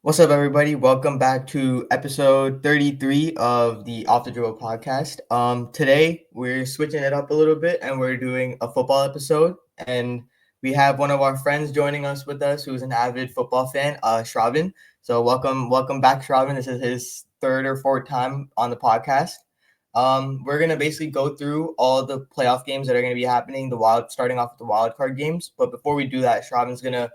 What's up, everybody? Welcome back to episode 33 of the Off the Dribble podcast. Today we're switching it up a little bit and we're doing a football episode. And we have one of our friends joining us with us who's an avid football fan, Shraavan. So welcome back, Shraavan. This is his third or fourth time on the podcast. We're gonna basically go through all the playoff games that are gonna be happening. Starting off with the wild card games. But before we do that, Shraavan's gonna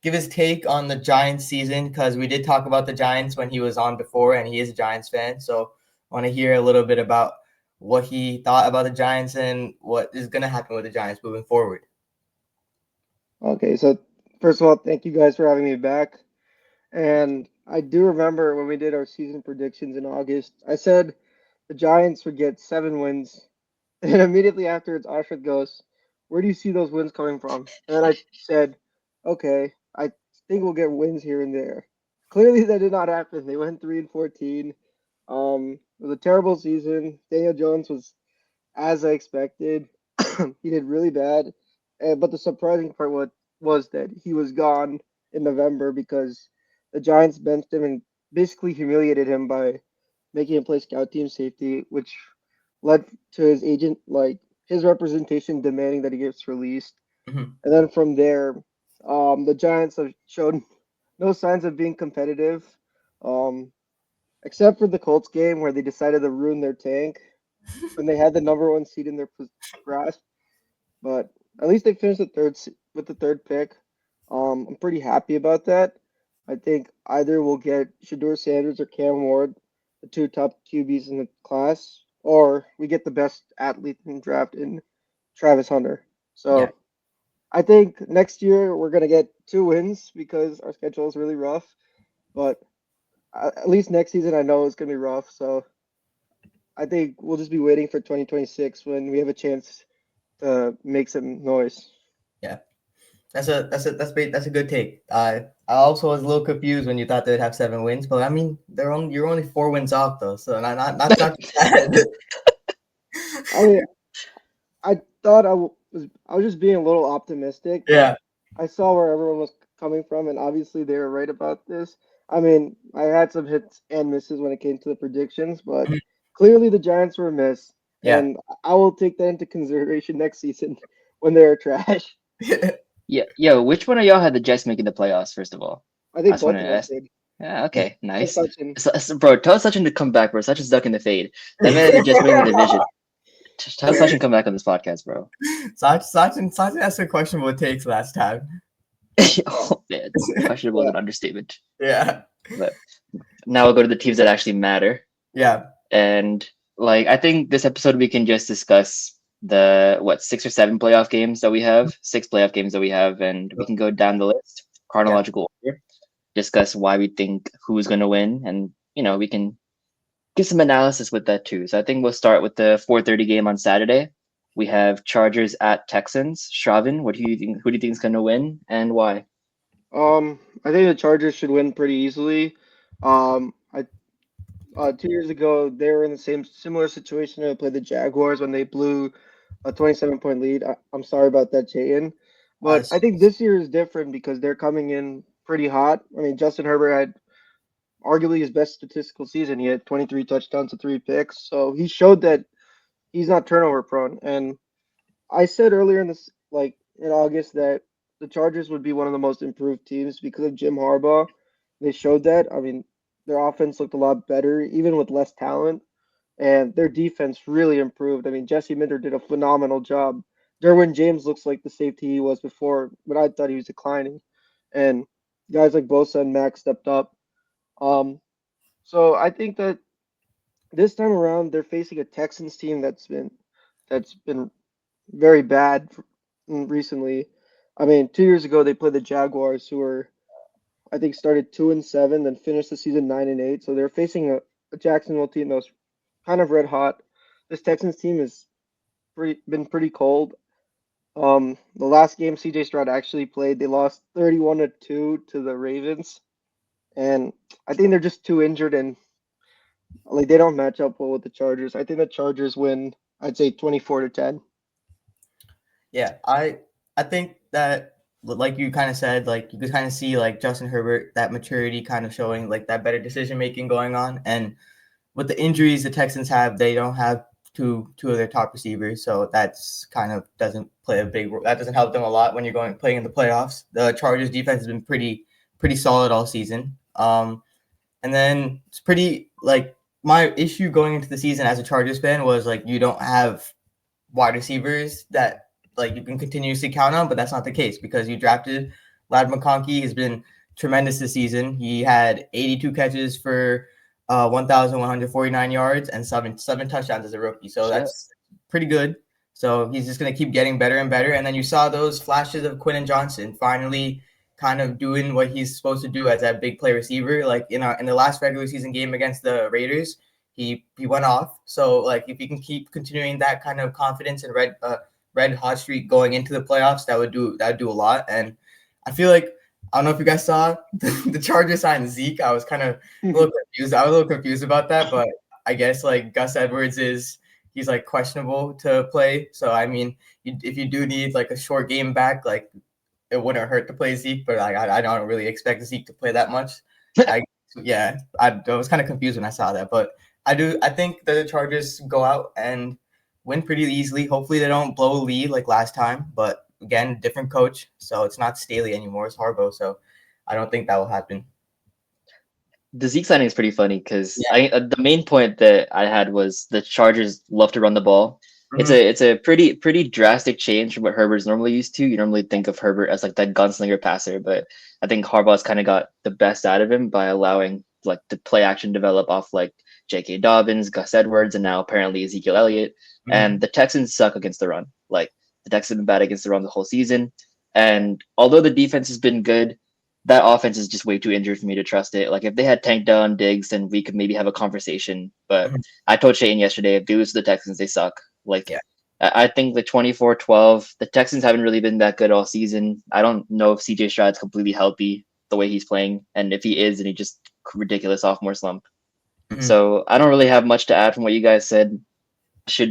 give his take on the Giants season because we did talk about the Giants when he was on before, and he is a Giants fan. So I want to hear a little bit about what he thought about the Giants and what is going to happen with the Giants moving forward. Okay, so first of all, thank you guys for having me back. And I do remember when we did our season predictions in August, I said the Giants would get 7 wins. And immediately afterwards, Aashrith goes, "Where do you see those wins coming from?" And then I said, "Okay, I think we'll get wins here and there." Clearly, that did not happen. They went 3-14. It was a terrible season. Daniel Jones was as I expected. He did really bad. But the surprising part was that he was gone in November because the Giants benched him and basically humiliated him by making him play scout team safety, which led to his agent, like his representation, demanding that he gets released. Mm-hmm. And then from there, the Giants have shown no signs of being competitive, um, except for the Colts game where they decided to ruin their tank when they had the number one seed in their grasp. But at least they finished with the third pick. I'm pretty happy about that. I think either we'll get Shador Sanders or Cam Ward, the two top QBs in the class, or we get the best athlete in the draft in Travis Hunter. Yeah. So I think next year we're gonna get 2 wins because our schedule is really rough. But at least next season I know it's gonna be rough. So I think we'll just be waiting for 2026 when we have a chance to make some noise. Yeah. That's a good take. I also was a little confused when you thought they'd have 7 wins, but I mean you're only 4 wins off though, so not too bad. I mean, I thought I was just being a little optimistic, but Yeah. I saw where everyone was coming from, and obviously they were right about this. I mean, I had some hits and misses when it came to the predictions, but Mhm. clearly the Giants were a miss, Yeah. and I will take that into consideration next season when they're trash. Yeah, yo, which one of y'all had the Jets making the playoffs, first of all? I I think just want both to of us ask. did. Yeah, okay, So nice. Sachin. Bro, tell Sachin to come back, bro. Sachin's ducking the fade. That man had the Jets winning the division. Tell Sachin come back on this podcast, bro. Sachin asked some questionable takes last time. Oh, man, questionable is Yeah. an understatement. Yeah. But now we'll go to the teams that actually matter. Yeah. And, I think this episode we can just discuss the, 6 or 7 playoff games that we have, 6 playoff games that we have, and we can go down the list, Yeah. chronological order, discuss why we think who's going to win, and we can get some analysis with that too. So I think we'll start with the 4:30 game on Saturday. We have Chargers at Texans. Shraavan, what do you think? Who do you think is going to win, and why? I think the Chargers should win pretty easily. I 2 years ago they were in the same similar situation. They played the Jaguars when they blew a 27-point lead. I'm sorry about that, Chetan. But I Us. think this year is different because they're coming in pretty hot. I mean, Justin Herbert had arguably his best statistical season. He had 23 touchdowns to 3 picks, so he showed that he's not turnover prone. And I said earlier in this, like in August, that the Chargers would be one of the most improved teams because of Jim Harbaugh. They showed that. I mean, their offense looked a lot better, even with less talent, and their defense really improved. I mean, Jesse Minter did a phenomenal job. Derwin James looks like the safety he was before, but I thought he was declining. And guys like Bosa and Max stepped up. Um, so I think that this time around they're facing a Texans team that's been very bad recently. I mean, 2 years ago they played the Jaguars, who were I think started 2-7, then finished the season 9-8. So they're facing a Jacksonville team that was kind of red hot. This Texans team has been pretty cold. The last game CJ Stroud actually played, they lost 31-2 to the Ravens, and I think they're just too injured and like they don't match up well with the Chargers. I think the Chargers win. I'd say 24-10. Yeah. I think that like you kind of said, like you could kind of see like Justin Herbert, that maturity kind of showing, like that better decision making going on. And with the injuries the Texans have, they don't have two of their top receivers, so that's kind of doesn't play a big role. That doesn't help them a lot when you're playing in the playoffs. The Chargers defense has been pretty solid all season. And then it's pretty like my issue going into the season as a Chargers fan was like you don't have wide receivers that like you can continuously count on, but that's not the case because you drafted Lad McConkey. He's been tremendous this season. He had 82 catches for 1,149 yards and seven touchdowns as a rookie. So that's pretty good. So he's just going to keep getting better and better. And then you saw those flashes of Quentin Johnson finally kind of doing what he's supposed to do as that big play receiver. Like in the last regular season game against the Raiders, he went off. So like if you can keep continuing that kind of confidence and red hot streak going into the playoffs, that would do a lot. And I feel like I don't know if you guys saw the Chargers signed Zeke. I was kind of a little confused. I was a little confused about that, but I guess like Gus Edwards he's like questionable to play. So I mean, if you do need like a short game back, like it wouldn't hurt to play Zeke, but I don't really expect Zeke to play that much. I was kind of confused when I saw that, but I think the Chargers go out and win pretty easily. Hopefully they don't blow a lead like last time, but again, different coach, so it's not Staley anymore, it's Harbaugh, so I don't think that will happen. The Zeke signing is pretty funny because the main point that I had was the Chargers love to run the ball. Mm-hmm. It's a pretty drastic change from what Herbert's normally used to. You normally think of Herbert as like that gunslinger passer, but I think Harbaugh's kind of got the best out of him by allowing like the play action develop off like J.K. Dobbins, Gus Edwards, and now apparently Ezekiel Elliott. Mm-hmm. And the Texans suck against the run. Like the Texans have been bad against the run the whole season. And although the defense has been good, that offense is just way too injured for me to trust it. Like if they had Tank Dell and Diggs, then we could maybe have a conversation. But I told Chetan yesterday, if they lose to the Texans, they suck. Like I think the 24-12, the Texans haven't really been that good all season. I don't know if CJ Stroud's completely healthy the way he's playing. And if he is, then he just ridiculous sophomore slump. Mm-hmm. So I don't really have much to add from what you guys said.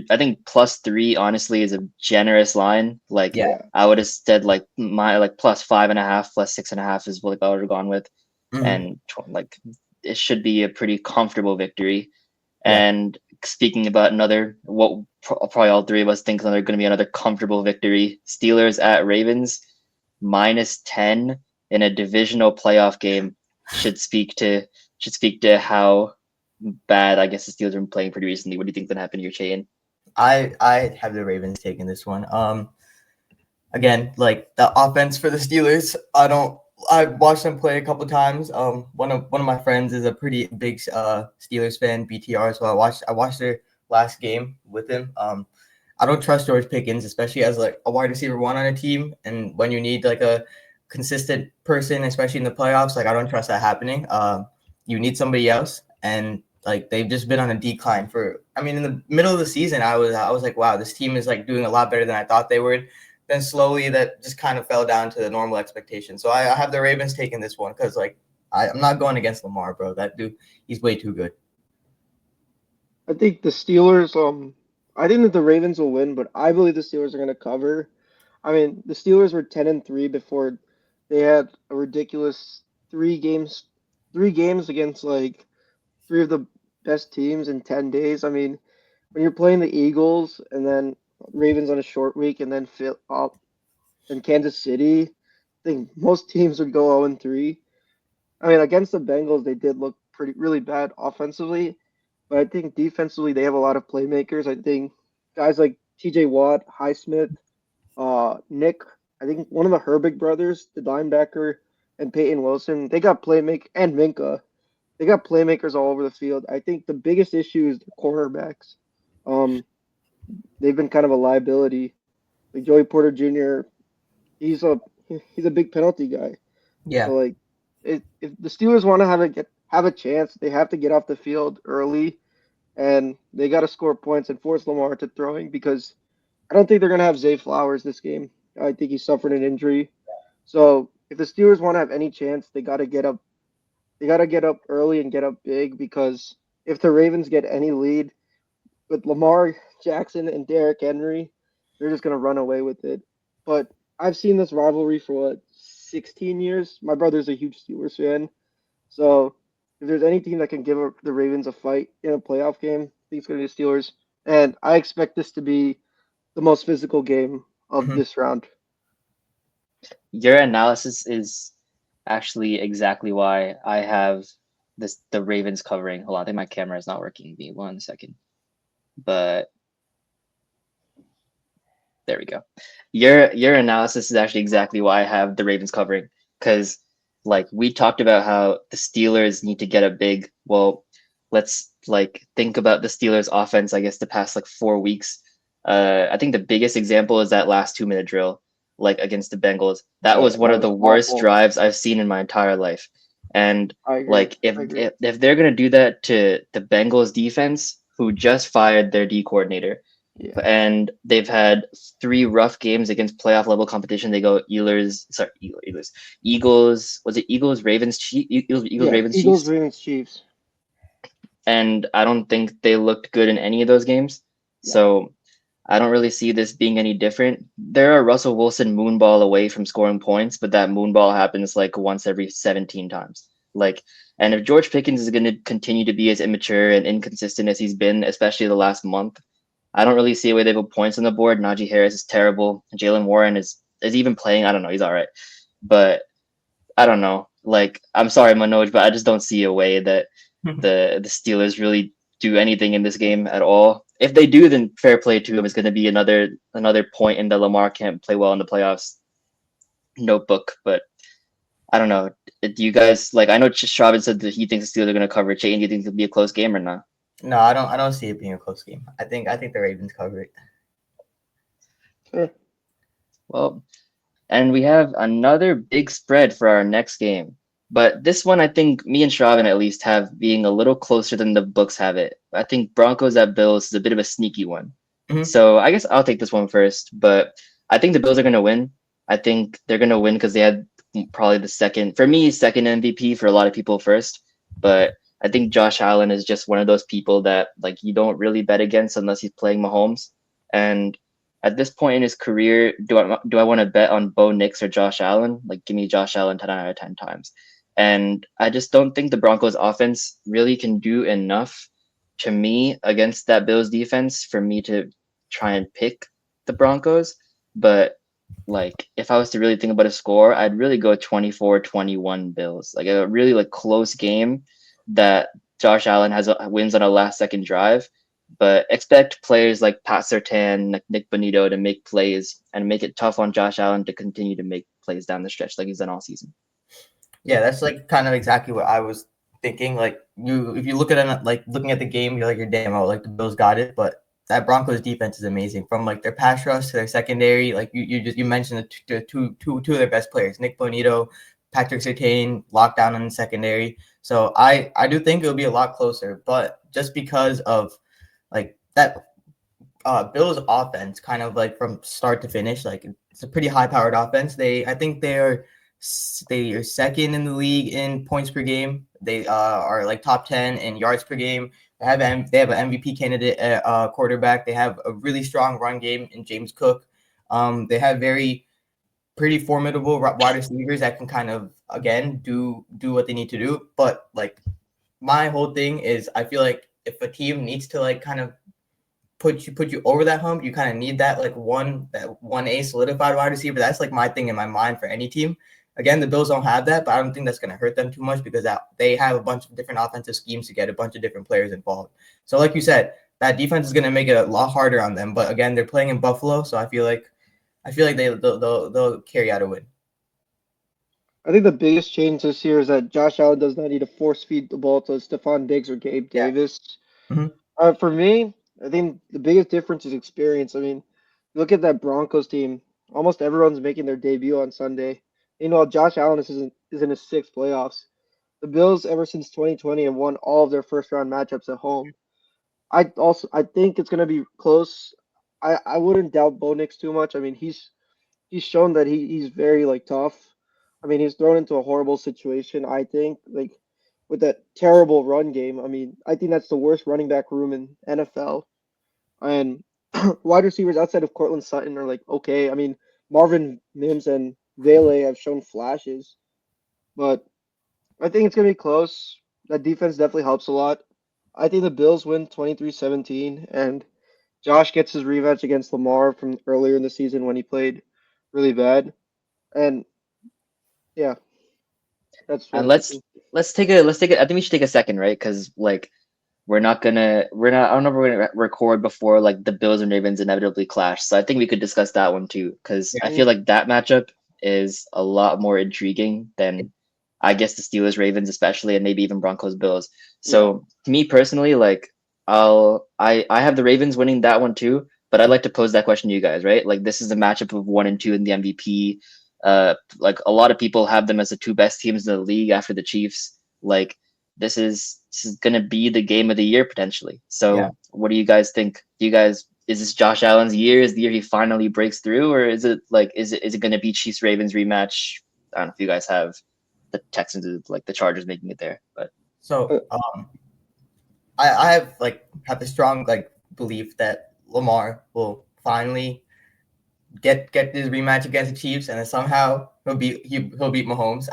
I think +3 honestly is a generous line. Like I would have said like my like +5.5, +6.5 is what I would have gone with. Mm-hmm. And like it should be a pretty comfortable victory. And speaking about what probably all three of us think are going to be another comfortable victory. Steelers at Ravens -10 in a divisional playoff game should speak to how bad I guess the Steelers have been playing pretty recently. What do you think that happened here, Chetan? I have the Ravens taking this one. Again, like the offense for the Steelers, I watched them play a couple times. One of my friends is a pretty big Steelers fan, BTR. So I watched their last game with him. I don't trust George Pickens, especially as like a wide receiver one on a team, and when you need like a consistent person, especially in the playoffs, like I don't trust that happening. You need somebody else, and like they've just been on a decline in the middle of the season, I was like, wow, this team is like doing a lot better than I thought they would. Then slowly that just kind of fell down to the normal expectation. So I have the Ravens taking this one because like I'm not going against Lamar, bro. That dude, he's way too good. I think the Steelers, I think that the Ravens will win, but I believe the Steelers are going to cover. I mean, the Steelers were 10-3 before they had a ridiculous three games against like three of the best teams in 10 days. I mean, when you're playing the Eagles and then Ravens on a short week and then in Kansas City, I think most teams would go 0-3. I mean, against the Bengals, they did look really bad offensively, but I think defensively they have a lot of playmakers. I think guys like T.J. Watt, Highsmith, Nick, I think one of the Herbig brothers, the linebacker, and Peyton Wilson, they got and Minka. They got playmakers all over the field. I think the biggest issue is the cornerbacks. They've been kind of a liability. Like Joey Porter Jr., he's a big penalty guy. Yeah. So like, if the Steelers want to have a chance, they have to get off the field early, and they got to score points and force Lamar to throwing because I don't think they're gonna have Zay Flowers this game. I think he suffered an injury. So if the Steelers want to have any chance, they got to get up. They got to get up early and get up big because if the Ravens get any lead with Lamar Jackson and Derrick Henry, they're just going to run away with it. But I've seen this rivalry for what 16 years. My brother's a huge Steelers fan, so if there's any team that can give the Ravens a fight in a playoff game, I think it's going to be the Steelers. And I expect this to be the most physical game of Mhm. this round. Your analysis is actually exactly why I have the Ravens covering. Hold on, I think my camera is not working. Give me 1 second. But there we go. Your analysis is actually exactly why I have the Ravens covering. Because like we talked about how the Steelers need to get a big, well, let's like think about the Steelers offense, I guess the past like 4 weeks. I think the biggest example is that last 2 minute drill, like against the Bengals. That Yeah, was one that of was the worst awful. drives I've seen in my entire life. And I agree. like if I agree. if they're gonna do that to the Bengals defense, who just fired their D coordinator, Yeah. and they've had 3 rough games against playoff level competition. They go Eagles. Was it Eagles, Ravens, Eagles, Yeah. Ravens, Eagles, Chiefs? Ravens, Chiefs. And I don't think they looked good in any of those games. Yeah. So I don't really see this being any different. They're a Russell Wilson moonball away from scoring points, but that moonball happens like once every 17 times. Like, and if George Pickens is going to continue to be as immature and inconsistent as he's been, especially the last month, I don't really see a way they put points on the board. Najee Harris is terrible. Jalen Warren is even playing. I don't know. He's all right, but I don't know. Like, I'm sorry, Manoj, but I just don't see a way that the Steelers really do anything in this game at all. If they do, then fair play to him. It's going to be another point in the Lamar can't play well in the playoffs notebook. But I don't know. Do you guys like? I know Shraavan said that he thinks the Steelers are going to cover. Chetan, do you think it'll be a close game or not? No, I don't see it being a close game. I think the Ravens cover it. Sure. Well, and we have another big spread for our next game. But this one, I think me and Shraavan at least have being a little closer than the books have it. I think Broncos at Bills is a bit of a sneaky one. Mhm. So I guess I'll take this one first. But I think the Bills are going to win. I think they're going to win because they had probably the second, for me, second MVP, for a lot of people first. But I think Josh Allen is just one of those people that like you don't really bet against unless he's playing Mahomes. And at this point in his career, do I want to bet on Bo Nix or Josh Allen? Like, give me Josh Allen 10 out of 10 times. And I just don't think the Broncos offense really can do enough to me against that Bills defense for me to try and pick the Broncos. But like if I was to really think about a score, I'd really go 24-21 Bills. Like a really like close game that Josh Allen wins on a last second drive, but expect players like Pat Surtain, Nick Bonito to make plays and make it tough on Josh Allen to continue to make plays down the stretch like he's done all season. Yeah, that's like kind of exactly what I was thinking. Like if you look at it, like looking at the game, you're damn, oh, like the Bills got it, but that Broncos defense is amazing. From like their pass rush to their secondary, like you mentioned the two of their best players, Nick Bonito, Patrick Surtain, lockdown in the secondary. So I do think it'll be a lot closer, but just because of like that Bills offense, kind of like from start to finish, like it's a pretty high powered offense. I think they are second in the league in points per game. They are like top 10 in yards per game. They have an MVP candidate at quarterback. They have a really strong run game in James Cook. They have pretty formidable wide receivers that can kind of again do what they need to do. But like my whole thing is, I feel like if a team needs to like kind of put you over that hump, you kind of need that one A solidified wide receiver. That's like my thing in my mind for any team. Again, the Bills don't have that, but I don't think that's going to hurt them too much because they have a bunch of different offensive schemes to get a bunch of different players involved. So, like you said, that defense is going to make it a lot harder on them. But again, they're playing in Buffalo, so I feel like they'll carry out a win. I think the biggest change this year is that Josh Allen does not need to force feed the ball to Stephon Diggs or Gabe Yeah. Davis. Mhm. For me, I think the biggest difference is experience. I mean, look at that Broncos team. Almost everyone's making their debut on Sunday. Josh Allen is in his sixth playoffs. The Bills, ever since 2020, have won all of their first round matchups at home. I think it's gonna be close. I wouldn't doubt Bo Nix too much. I mean, he's shown that he's very like tough. I mean, he's thrown into a horrible situation, I think, like with that terrible run game. I mean, I think that's the worst running back room in NFL. And wide receivers outside of Cortland Sutton are like okay. I mean, Marvin Mims and Vele have shown flashes, but I think it's gonna be close. That defense definitely helps a lot. I think the Bills win 23-17, and Josh gets his rematch against Lamar from earlier in the season when he played really bad. And yeah, that's what And I'm let's thinking. let's take a let's take a, I think we should take a second, right? Because like we're not I don't know if we're gonna record before like the Bills and Ravens inevitably clash. So I think we could discuss that one too, because I Yeah. feel like that matchup is a lot more intriguing than I guess the Steelers Ravens especially, and maybe even Broncos Bills. Yeah. So me personally, like I have the Ravens winning that one too, but I'd like to pose that question to you guys, right? Like this is a matchup of 1 and 2 in the MVP. Like a lot of people have them as the two best teams in the league after the Chiefs. Like this is gonna be the game of the year potentially. Yeah. So what do you guys think? Do you guys is this Josh Allen's year? Is the year he finally breaks through, or is it like is it gonna be Chiefs Ravens rematch? I don't know if you guys have the Texans like the Chargers making it there, but So Uh, I have a strong like belief that Lamar will finally get this rematch against the Chiefs, and then somehow he'll beat Mahomes.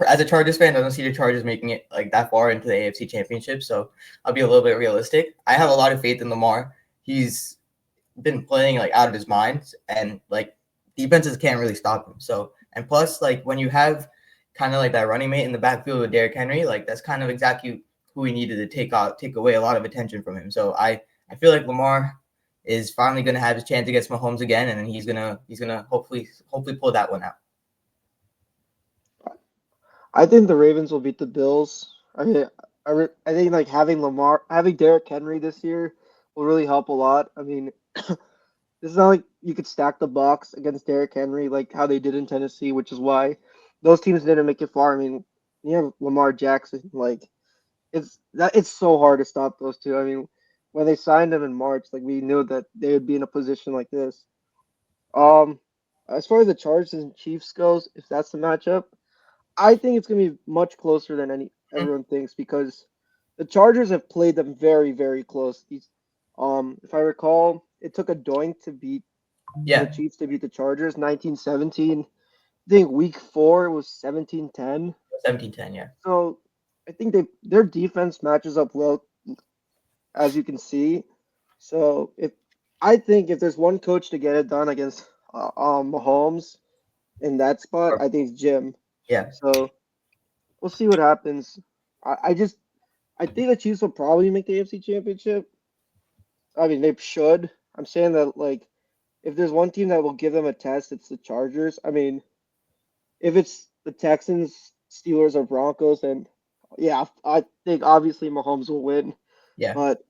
As a Chargers fan, I don't see the Chargers making it like that far into the AFC Championship. So I'll be a little bit realistic. I have a lot of faith in Lamar. He's been playing like out of his mind, and like defenses can't really stop him. So and plus like when you have kind of like that running mate in the backfield with Derrick Henry, like that's kind of exactly who we needed to take away a lot of attention from him. So I feel like Lamar is finally going to have his chance against Mahomes again, and then he's gonna hopefully pull that one out. I think the Ravens will beat the Bills. I think like having Derrick Henry this year will really help a lot. I mean, it's not like you could stack the box against Derrick Henry like how they did in Tennessee, which is why those teams didn't make it far. I mean, you have Lamar Jackson, like it's so hard to stop those two. I mean, when they signed him in March, like we knew that they would be in a position like this. Um, as far as the Chargers and Chiefs goes, if that's the matchup, I think it's gonna be much closer than Mhm. everyone thinks because the Chargers have played them very, very close. If I recall, it took a doink to beat for the Yeah, Chiefs to beat the Chargers, 1917. I think week 4 was 17-10. 17-10. Yeah, So I think their defense matches up well, as you can see. So if there's one coach to get it done against Mahomes in that spot, I think it's Jim. yeah. So we'll see what happens. I think the Chiefs will probably make the AFC Championship. I mean, they should. I'm saying that like if there's one team that will give them a test, it's the Chargers. I mean, if it's the Texans, Steelers, or Broncos, then yeah, I think obviously Mahomes will win. Yeah. But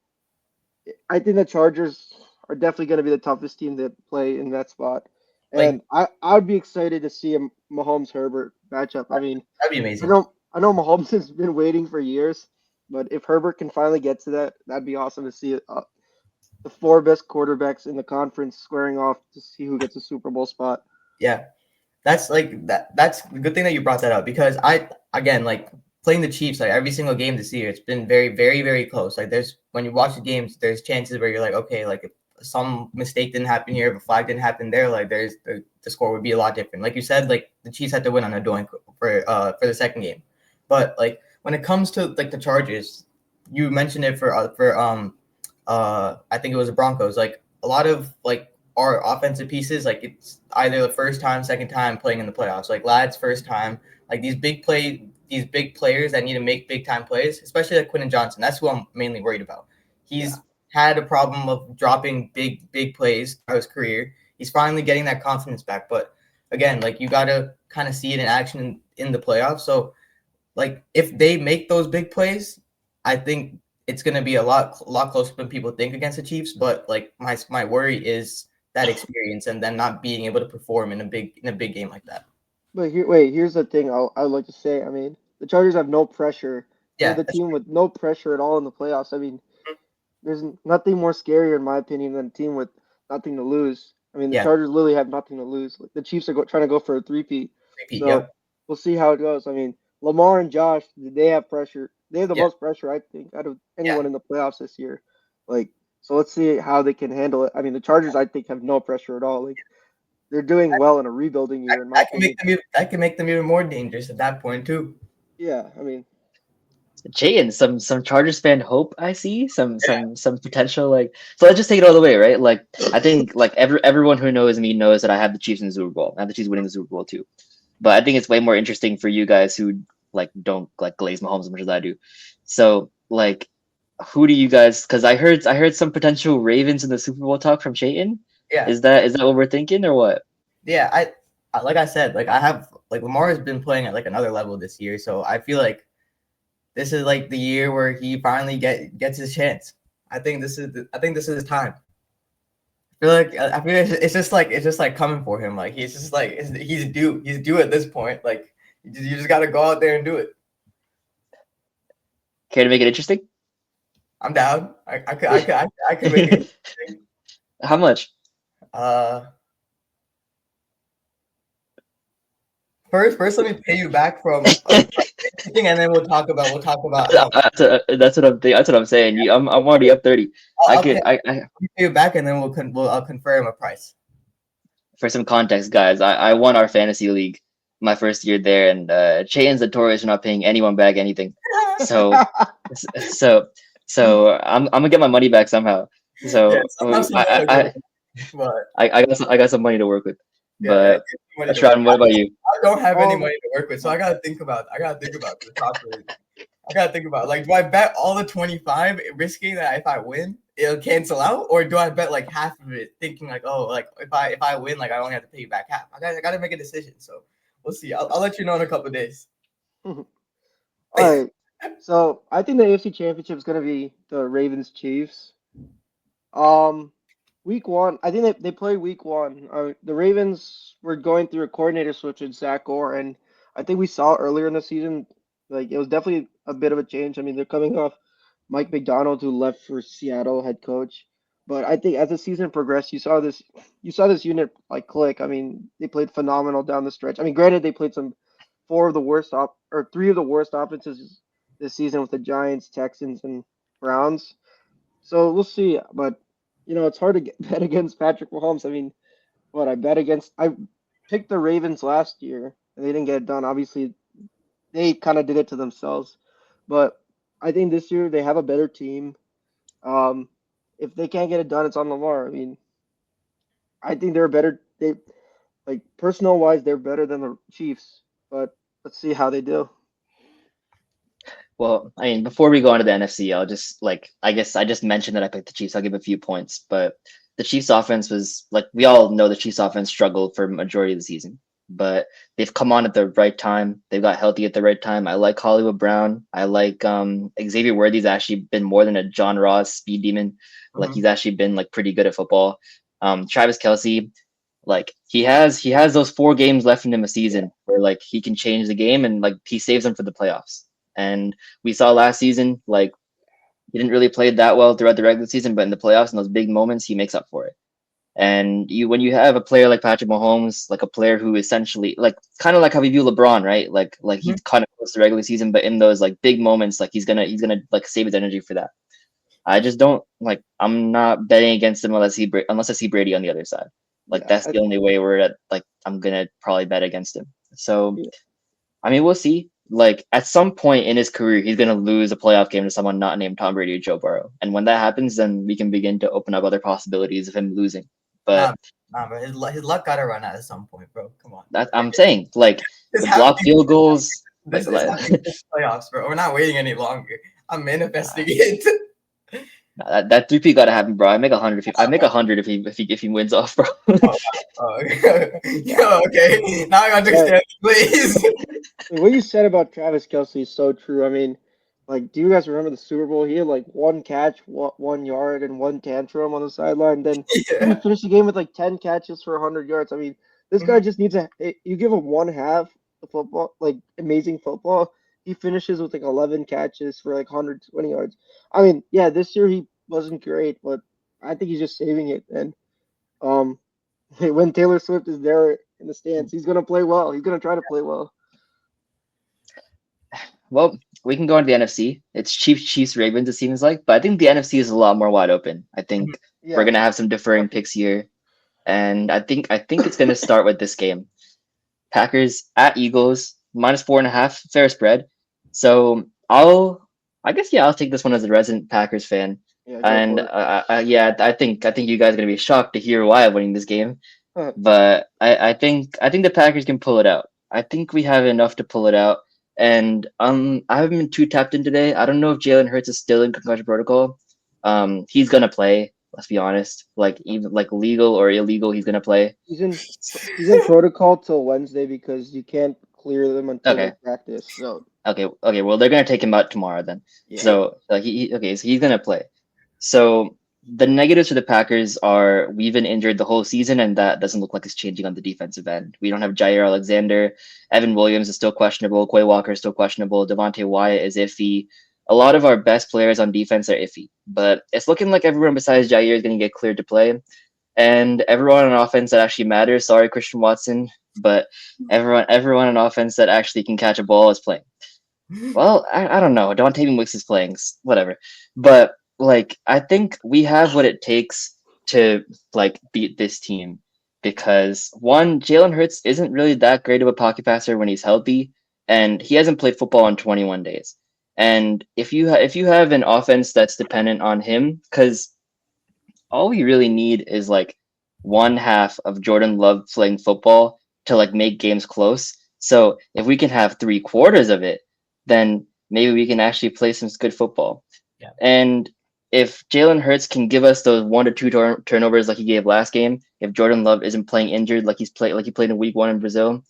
I think the Chargers are definitely going to be the toughest team to play in that spot. Like And I'd be excited to see a Mahomes Herbert matchup. I mean, that'd be amazing. I know Mahomes has been waiting for years, but if Herbert can finally get to that, that'd be awesome to see the 4 best quarterbacks in the conference squaring off to see who gets a Super Bowl spot. Yeah. That's like that's a good thing that you brought that up because I again like playing the Chiefs like every single game this year it's been very close. Like there's when you watch the games there's chances where you're like okay like if some mistake didn't happen here if a flag didn't happen there like there's the score would be a lot different. Like you said like the Chiefs had to win on a doink for the second game. But like when it comes to like the Chargers, you mentioned it for I think it was the Broncos. Like a lot of like our offensive pieces, like it's either the first time, second time playing in the playoffs. Like Lad's first time, like these big players that need to make big time plays, especially like Quentin Johnson. That's who I'm mainly worried about. Yeah. He's had a problem of dropping big plays throughout his career. He's finally getting that confidence back, but again, like you gotta kind of see it in action in the playoffs. So like if they make those big plays, I think it's going to be a lot closer than people think against the Chiefs. But like my worry is that experience and then not being able to perform in a big game like that. But here's the thing I'd like to say. I mean, the Chargers have no pressure. They're Yeah, the that's team with no pressure at all in the playoffs. I mean, true. there's nothing more scarier, in my opinion, than a team with nothing to lose. I mean, the Yeah, Chargers literally have nothing to lose. Like, the Chiefs are trying to go for a three-peat. repeat. So Yep. we'll see how it goes. I mean, Lamar and Josh, they have pressure. They have the Yeah, most pressure, I think, out of yeah, anyone in the playoffs this year. Like, so let's see how they can handle it. I mean, the Chargers, I think, have no pressure at all. Like, they're doing well in a rebuilding year, in my opinion. That can make them even more dangerous at that point too. Yeah, I mean, Chetan, some Chargers fan hope I see, some potential like. So let's just take it all the way, right? Like I think like everyone who knows me knows that I have the Chiefs in the Super Bowl. I have the Chiefs winning the Super Bowl too. But I think it's way more interesting for you guys who like don't like glaze Mahomes as much as I do. So like, who do you guys? Because I heard some potential Ravens in the Super Bowl talk from Chetan. Yeah, Is that what we're thinking or what? yeah. Like I said, like I have like Lamar has been playing at like another level this year, so I feel like this is like the year where he finally gets his chance. I think this is his time. I feel like it's just like coming for him. Like he's due at this point. Like you just got to go out there and do it. Care to make it interesting? I'm down. I could make it. How much? First, let me pay you back from and then we'll talk about That's what I'm saying. I'm already up 30. I'll pay you back and then I'll confirm a price. For some context, guys, I won our fantasy league my first year there, and Chetan's notorious for not paying anyone back anything. So I'm gonna get my money back somehow. So yeah, I got some money to work with. But Shraavan, what about you? I don't have any money to work with, so I gotta think about this properly. I gotta think about like, do I bet all the 25, risking that if I win it'll cancel out, or do I bet like half of it, thinking like, oh, like if I win, like I only have to pay you back half. I gotta make a decision. So we'll see. I'll let you know in a couple of days. All right. So I think the AFC Championship is gonna be the Ravens Chiefs. Week 1, I think they play week 1. The Ravens were going through a coordinator switch with Zach Orr, and I think we saw earlier in the season, like it was definitely a bit of a change. I mean, they're coming off Mike McDonald, who left for Seattle head coach, but I think as the season progressed, you saw this unit like click. I mean, they played phenomenal down the stretch. I mean, granted, they played three of the worst offenses this season with the Giants, Texans, and Browns. So we'll see, but. It's hard to bet against Patrick Mahomes. I mean, I picked the Ravens last year, and they didn't get it done. Obviously, they kind of did it to themselves. But I think this year they have a better team. If they can't get it done, it's on Lamar. I mean, I think they're better. Personnel-wise, they're better than the Chiefs. But let's see how they do. Well, I mean, before we go on to the NFC, I'll just I guess I just mentioned that I picked the Chiefs. I'll give a few points, but the Chiefs offense was we all know the Chiefs offense struggled for majority of the season, but they've come on at the right time. They've got healthy at the right time. I like Hollywood Brown. I like Xavier Worthy's actually been more than a John Ross speed demon. He's actually been pretty good at football. Travis Kelce, he has those 4 games left in him a season where he can change the game and he saves them for the playoffs. And we saw last season, he didn't really play that well throughout the regular season, but in the playoffs, in those big moments, he makes up for it. And when you have a player like Patrick Mahomes, a player who essentially, kind of like how we view LeBron, right? He's kind of close to the regular season, but in those big moments, he's gonna save his energy for that. I just don't I'm not betting against him unless I see Brady on the other side. That's the only way I'm gonna probably bet against him. So, I mean, we'll see. At some point in his career, he's gonna lose a playoff game to someone not named Tom Brady or Joe Burrow, and when that happens, then we can begin to open up other possibilities of him losing. But bro, his luck gotta run out at some point, bro. Come on. I'm saying the block field goals. This playoffs, bro. We're not waiting any longer. I'm manifesting it. That 3P gotta happen, bro. I make 100 if he wins off, bro. Yeah, okay. Now I understand, please. What you said about Travis Kelce is so true. I mean, do you guys remember the Super Bowl? He had 1 catch, 1 yard, and 1 tantrum on the sideline. Then he finished the game with 10 catches for 100 yards. I mean, this guy just needs you give him 1 half of football, amazing football. He finishes with 11 catches for 120 yards. I mean, yeah, this year he wasn't great, but I think he's just saving it. And when Taylor Swift is there in the stands, he's gonna play well. He's gonna try to play well. Well, we can go into the NFC. It's Chiefs, Ravens, it seems like, but I think the NFC is a lot more wide open. I think we're gonna have some differing picks here. and I think it's gonna start with this game. Packers at Eagles -4.5, fair spread. So I guess yeah, I'll take this one as a resident Packers fan. Yeah, go And for it. yeah, I think you guys are gonna be shocked to hear why I'm winning this game. Huh. But I think the Packers can pull it out. I think we have enough to pull it out. And I haven't been too tapped in today. I don't know if Jalen Hurts is still in concussion protocol. He's gonna play. Let's be honest. Like even like legal or illegal, he's gonna play. He's in protocol till Wednesday because you can't clear them until they Okay. practice. So Okay. Well, they're gonna take him out tomorrow then. yeah. So okay, so he's gonna play. So the negatives for the Packers are we've been injured the whole season, and that doesn't look like it's changing on the defensive end. We don't have Jair Alexander, Evan Williams is still questionable, Quay Walker is still questionable, Devontae Wyatt is iffy. A lot of our best players on defense are iffy, but it's looking like everyone besides Jair is going to get cleared to play, and everyone on offense that actually matters. Sorry, Christian Watson, but everyone on offense that actually can catch a ball is playing. Well, I don't know. Devontae Wicks is playing, whatever. But like, I think we have what it takes to like beat this team because one, Jalen Hurts isn't really that great of a pocket passer when he's healthy, and he hasn't played football in 21 days. And if you have an offense that's dependent on him, because all we really need is like one half of Jordan Love playing football to like make games close. So if we can have 3/4 of it, then maybe we can actually play some good football. Yeah. And if Jalen Hurts can give us those 1 to 2 turnovers like he gave last game, if Jordan Love isn't playing injured like he played in week 1 in Brazil,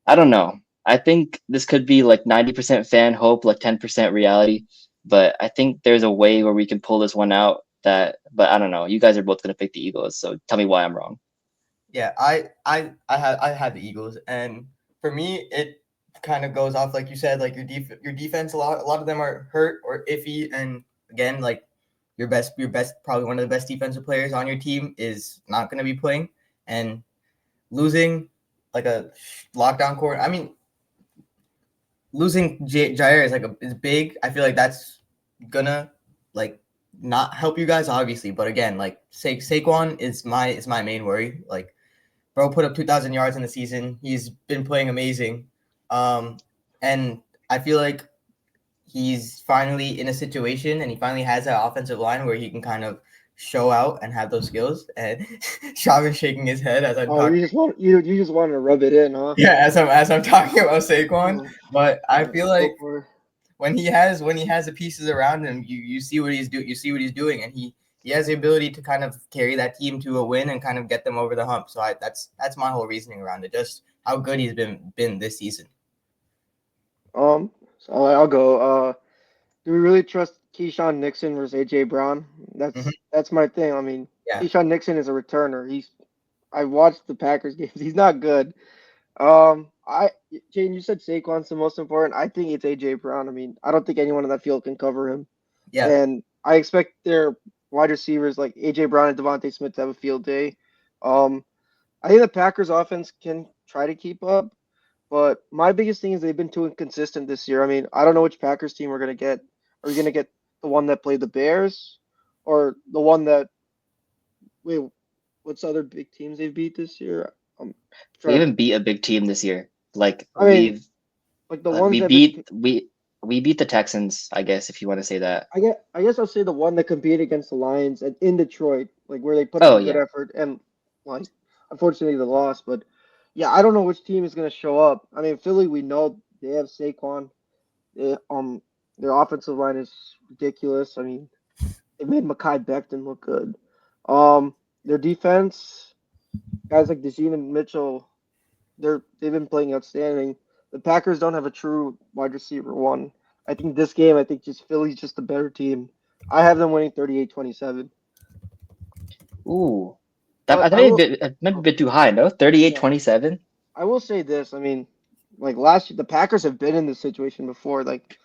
I don't know. I think this could be like 90% fan hope, like 10% reality. But I think there's a way where we can pull this one out but I don't know. You guys are both gonna pick the Eagles, so tell me why I'm wrong. Yeah, I had the Eagles, and for me, it kind of goes off like you said, like your defense. A lot of them are hurt or iffy, and again, like your best probably one of the best defensive players on your team is not going to be playing, and losing like a lockdown court. I mean, losing Jair is big. I feel like that's gonna like not help you guys obviously, but again, like Saquon is my main worry. Like, bro put up 2,000 yards in the season. He's been playing amazing, and I feel like he's finally in a situation, and he finally has that offensive line where he can kind of show out and have those skills. And Shraavan shaking his head as I'm Oh, talking. you just want to rub it in, huh? Yeah, as I'm talking about Saquon, Oh, but I yeah, feel go like for it. when he has the pieces around him, you see what he's doing, and he has the ability to kind of carry that team to a win and kind of get them over the hump. So that's my whole reasoning around it, just how good he's been this season. So I'll go. Do we really trust Keyshawn Nixon versus AJ Brown? Mhm. That's my thing. I mean, Yeah, Keyshawn Nixon is a returner. I watched the Packers games. He's not good. Jane, you said Saquon's the most important. I think it's AJ Brown. I mean, I don't think anyone in that field can cover him. yeah, And I expect their wide receivers like AJ Brown and Devontae Smith to have a field day. Um, I think the Packers offense can try to keep up, but my biggest thing is they've been too inconsistent this year. I mean, I don't know which Packers team we're gonna get. Are we gonna get the one that played the Bears, or the one that wait? What's the other big teams they've beat this year? I'm We trying to. haven't beat a big team this year. Like I mean, like the ones we that have been. we beat the Texans, I guess, if you want to say that. I guess I'll say the one that competed against the Lions and in Detroit, like where they put up Oh a good yeah. effort and like unfortunately the loss. But yeah, I don't know which team is gonna show up. I mean, Philly, we know they have Saquon. They, their offensive line is ridiculous. I mean, they made Mekhi Becton look good. Their defense, guys like DeJean and Mitchell, they've been playing outstanding. The Packers don't have a true wide receiver one. I think this game, I think just Philly's just a better team. I have them winning 38-27. Ooh. That I But thought it might be a bit too high, no? yeah, 38-27? I will say this. I mean, like last year, the Packers have been in this situation before. Like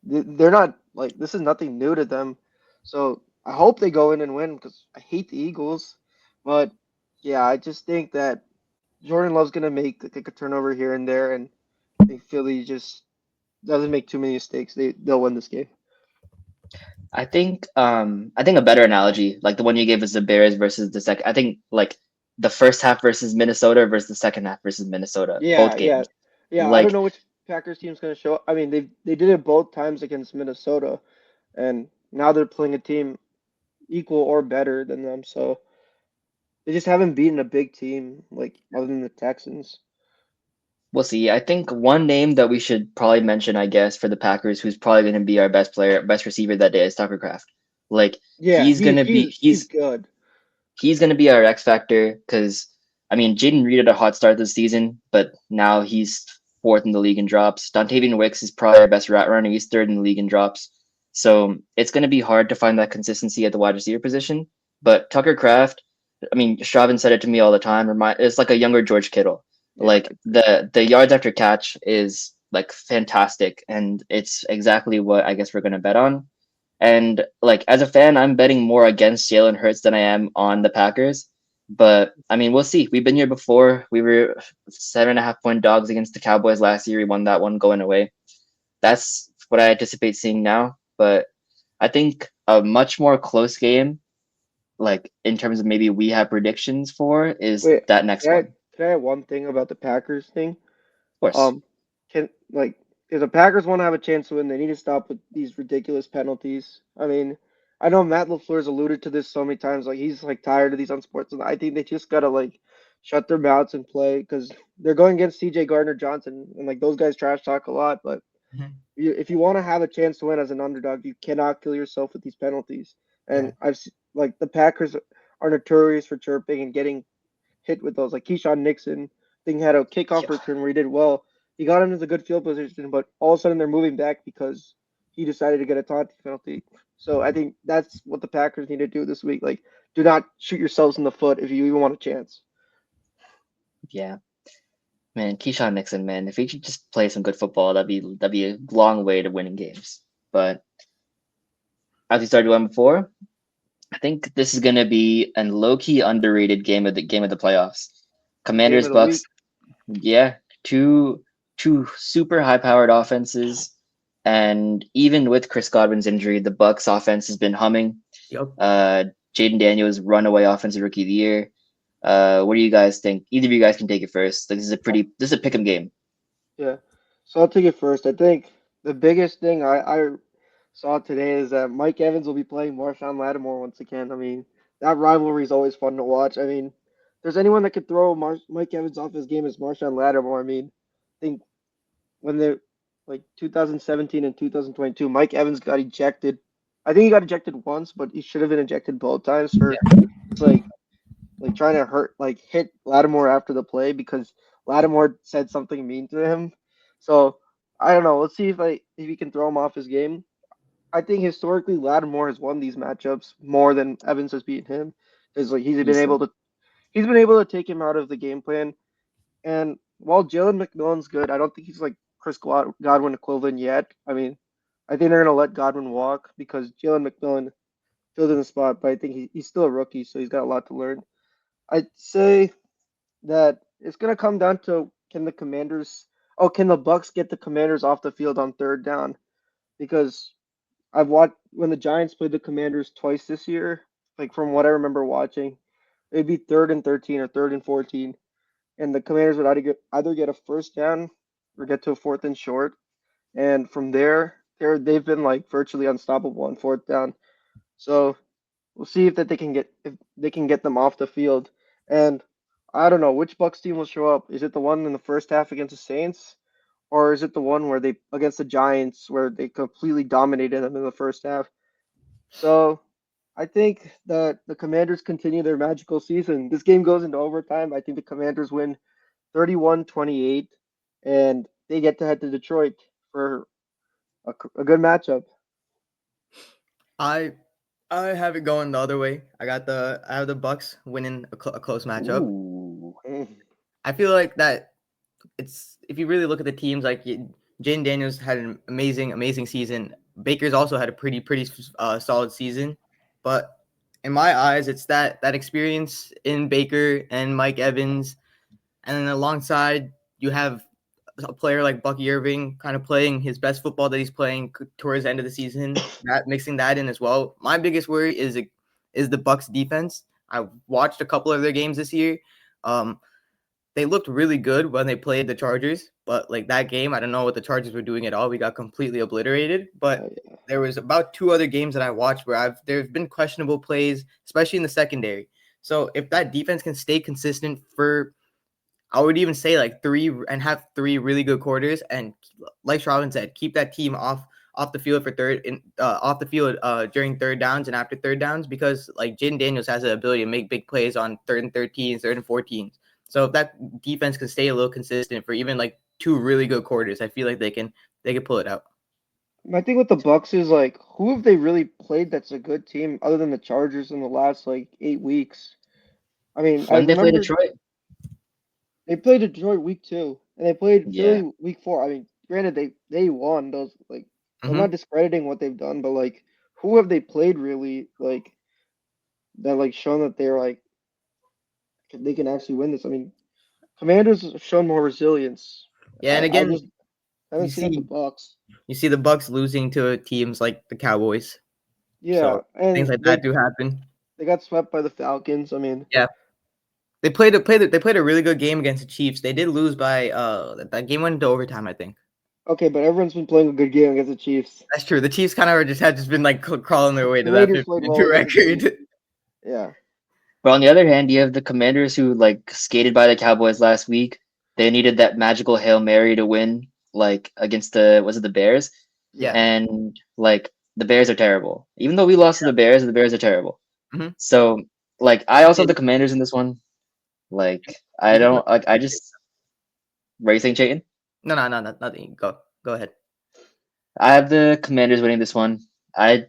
they're not like this is nothing new to them. So I hope they go in and win because I hate the Eagles. But yeah, I just think that Jordan Love's gonna make like a turnover here and there, and I think Philly just doesn't make too many mistakes. They'll win this game. I think a better analogy, like the one you gave us the Bears versus the second. I think like the first half versus Minnesota versus the second half versus Minnesota, both Yeah, yeah, games. yeah. I don't Like, know which Packers team's going to show up. I mean, they did it both times against Minnesota, and now they're playing a team equal or better than them. So they just haven't beaten a big team like other than the Texans. we'll see. I think one name that we should probably mention, I guess, for the Packers, who's probably going to be our best player, best receiver that day is Tucker Craft. Like, Yeah, he's going to be, he's good. he's going to be our X factor because, I mean, Jaden Reed had a hot start this season, but now he's fourth in the league in drops. Dontavian Wicks is probably our best route runner. He's third in the league in drops. So it's going to be hard to find that consistency at the wide receiver position. But Tucker Craft, I mean, Shraavan said it to me all the time. It's like a younger George Kittle. Yeah, Like the yards after catch is like fantastic, and it's exactly what I guess we're going to bet on. And like as a fan, I'm betting more against Jalen Hurts than I am on the Packers. But I mean, we'll see. We've been here before. We were 7.5 point dogs against the Cowboys last year. We won that one going away. That's what I anticipate seeing now. But I think a much more close game, like in terms of maybe we have predictions for, is wait, that next one. can I add one thing about the Packers thing? Of course. Um, can like if the Packers want to have a chance to win, they need to stop with these ridiculous penalties. I mean, I know Matt LaFleur's alluded to this so many times, like he's like tired of these unsportsmanlike. I think they just gotta like shut their mouths and play because they're going against C.J. Gardner Johnson, and like those guys trash talk a lot. But Mhm. if you want to have a chance to win as an underdog, you cannot kill yourself with these penalties. Yeah. And like the Packers are notorious for chirping and getting hit with those. Like Keyshawn Nixon, thing had a kickoff Yeah. return where he did well. He got into a good field position, but all of a sudden they're moving back because he decided to get a taunting penalty. So I think that's what the Packers need to do this week. Like, do not shoot yourselves in the foot if you even want a chance. Yeah. Man, Keyshawn Nixon, man, if he could just play some good football, that'd be a long way to winning games. But as we started going before, I think this is gonna be a low key underrated game of the playoffs. Game Commanders of the week. Bucks, yeah, two super high powered offenses, and even with Chris Godwin's injury, the Bucks offense has been humming. Yep. Jaden Daniels, runaway offensive rookie of the year. What do you guys think? Either of you guys can take it first. Like, this is a pick 'em game. Yeah. So I'll take it first. I think the biggest thing I saw today is that Mike Evans will be playing Marshawn Lattimore once again. I mean, that rivalry is always fun to watch. I mean, if there's anyone that could throw Mike Evans off his game is Marshawn Lattimore. I mean, I think when they like 2017 and 2022, Mike Evans got ejected. I think he got ejected once, but he should have been ejected both times for just like trying to hit Lattimore after the play because Lattimore said something mean to him. So I don't know. Let's see if he can throw him off his game. I think historically Lattimore has won these matchups more than Evans has beaten him. Because like Easily. he's been able to take him out of the game plan. And while Jalen McMillan's good, I don't think he's like Chris Godwin equivalent yet. I mean, I think they're gonna let Godwin walk because Jalen McMillan filled in the spot, but I think he's still a rookie, so he's got a lot to learn. I'd say that it's gonna come down to can the Bucks get the Commanders off the field on third down? Because I've watched when the Giants played the Commanders twice this year, like from what I remember watching, it'd be third and 13 or third and 14, and the Commanders would either get a first down or get to a fourth and short, and from there, they've been like virtually unstoppable on fourth down. So we'll see if they can get them off the field. And I don't know which Bucks team will show up. Is it the one in the first half against the Saints, or is it the one where they against the Giants where they completely dominated them in the first half? So I think that the Commanders continue their magical season. This game goes into overtime. I think the Commanders win 31-28, and they get to head to Detroit for a good matchup. I I have it going the other way. I have the Bucks winning a close matchup. Ooh. I feel like that it's if you really look at the teams, like Jaden Daniels had an amazing season. Baker's also had a pretty solid season, but in my eyes, it's that experience in Baker and Mike Evans, and then alongside you have a player like Bucky Irving kind of playing his best football that he's playing towards the end of the season. That mixing that in as well. My biggest worry is the Bucks defense. I watched a couple of their games this year. They looked really good when they played the Chargers, but like that game, I don't know what the Chargers were doing at all. We got completely obliterated. But there was about 2 other games that I watched where there's been questionable plays, especially in the secondary. So if that defense can stay consistent for, I would even say like 3 and have 3 really good quarters, and like Shraavan said, keep that team off the field for off the field during third downs and after third downs, because like Jaden Daniels has the ability to make big plays on 3rd and 13s, 3rd and 14s. So if that defense can stay a little consistent for even like 2 really good quarters, I feel like they can pull it out. My thing with the Bucks is like, who have they really played that's a good team other than the Chargers in the last like 8 weeks? I mean, I When they play remember Detroit, they played Detroit week 2 and they played yeah. Philly week 4. I mean, granted they won those, like, I'm Mhm. not discrediting what they've done, but like, who have they played really like that like shown that they're like they can actually win this? I mean, Commanders have shown more resilience. Yeah, and I again, just haven't seen it with the Bucks. you see the Bucks losing to teams like the Cowboys. Yeah, So things and like that do happen. they got swept by the Falcons. I mean, Yeah. They played a really good game against the Chiefs. They did lose by that game went into overtime, I think. okay, but everyone's been playing a good game against the Chiefs. That's true. The Chiefs kind of just been like crawling their way The to that Raiders played 52 well against the record. Chiefs. Yeah. But on the other hand, you have the Commanders who like skated by the Cowboys last week. They needed that magical Hail Mary to win, like against the Bears? Yeah. And like the Bears are terrible. Even though we lost to the Bears are terrible. Mhm. So like I also have the Commanders in this one. Like I don't like I just what are you saying, Chetan? No, nothing. Go ahead. I have the Commanders winning this one. I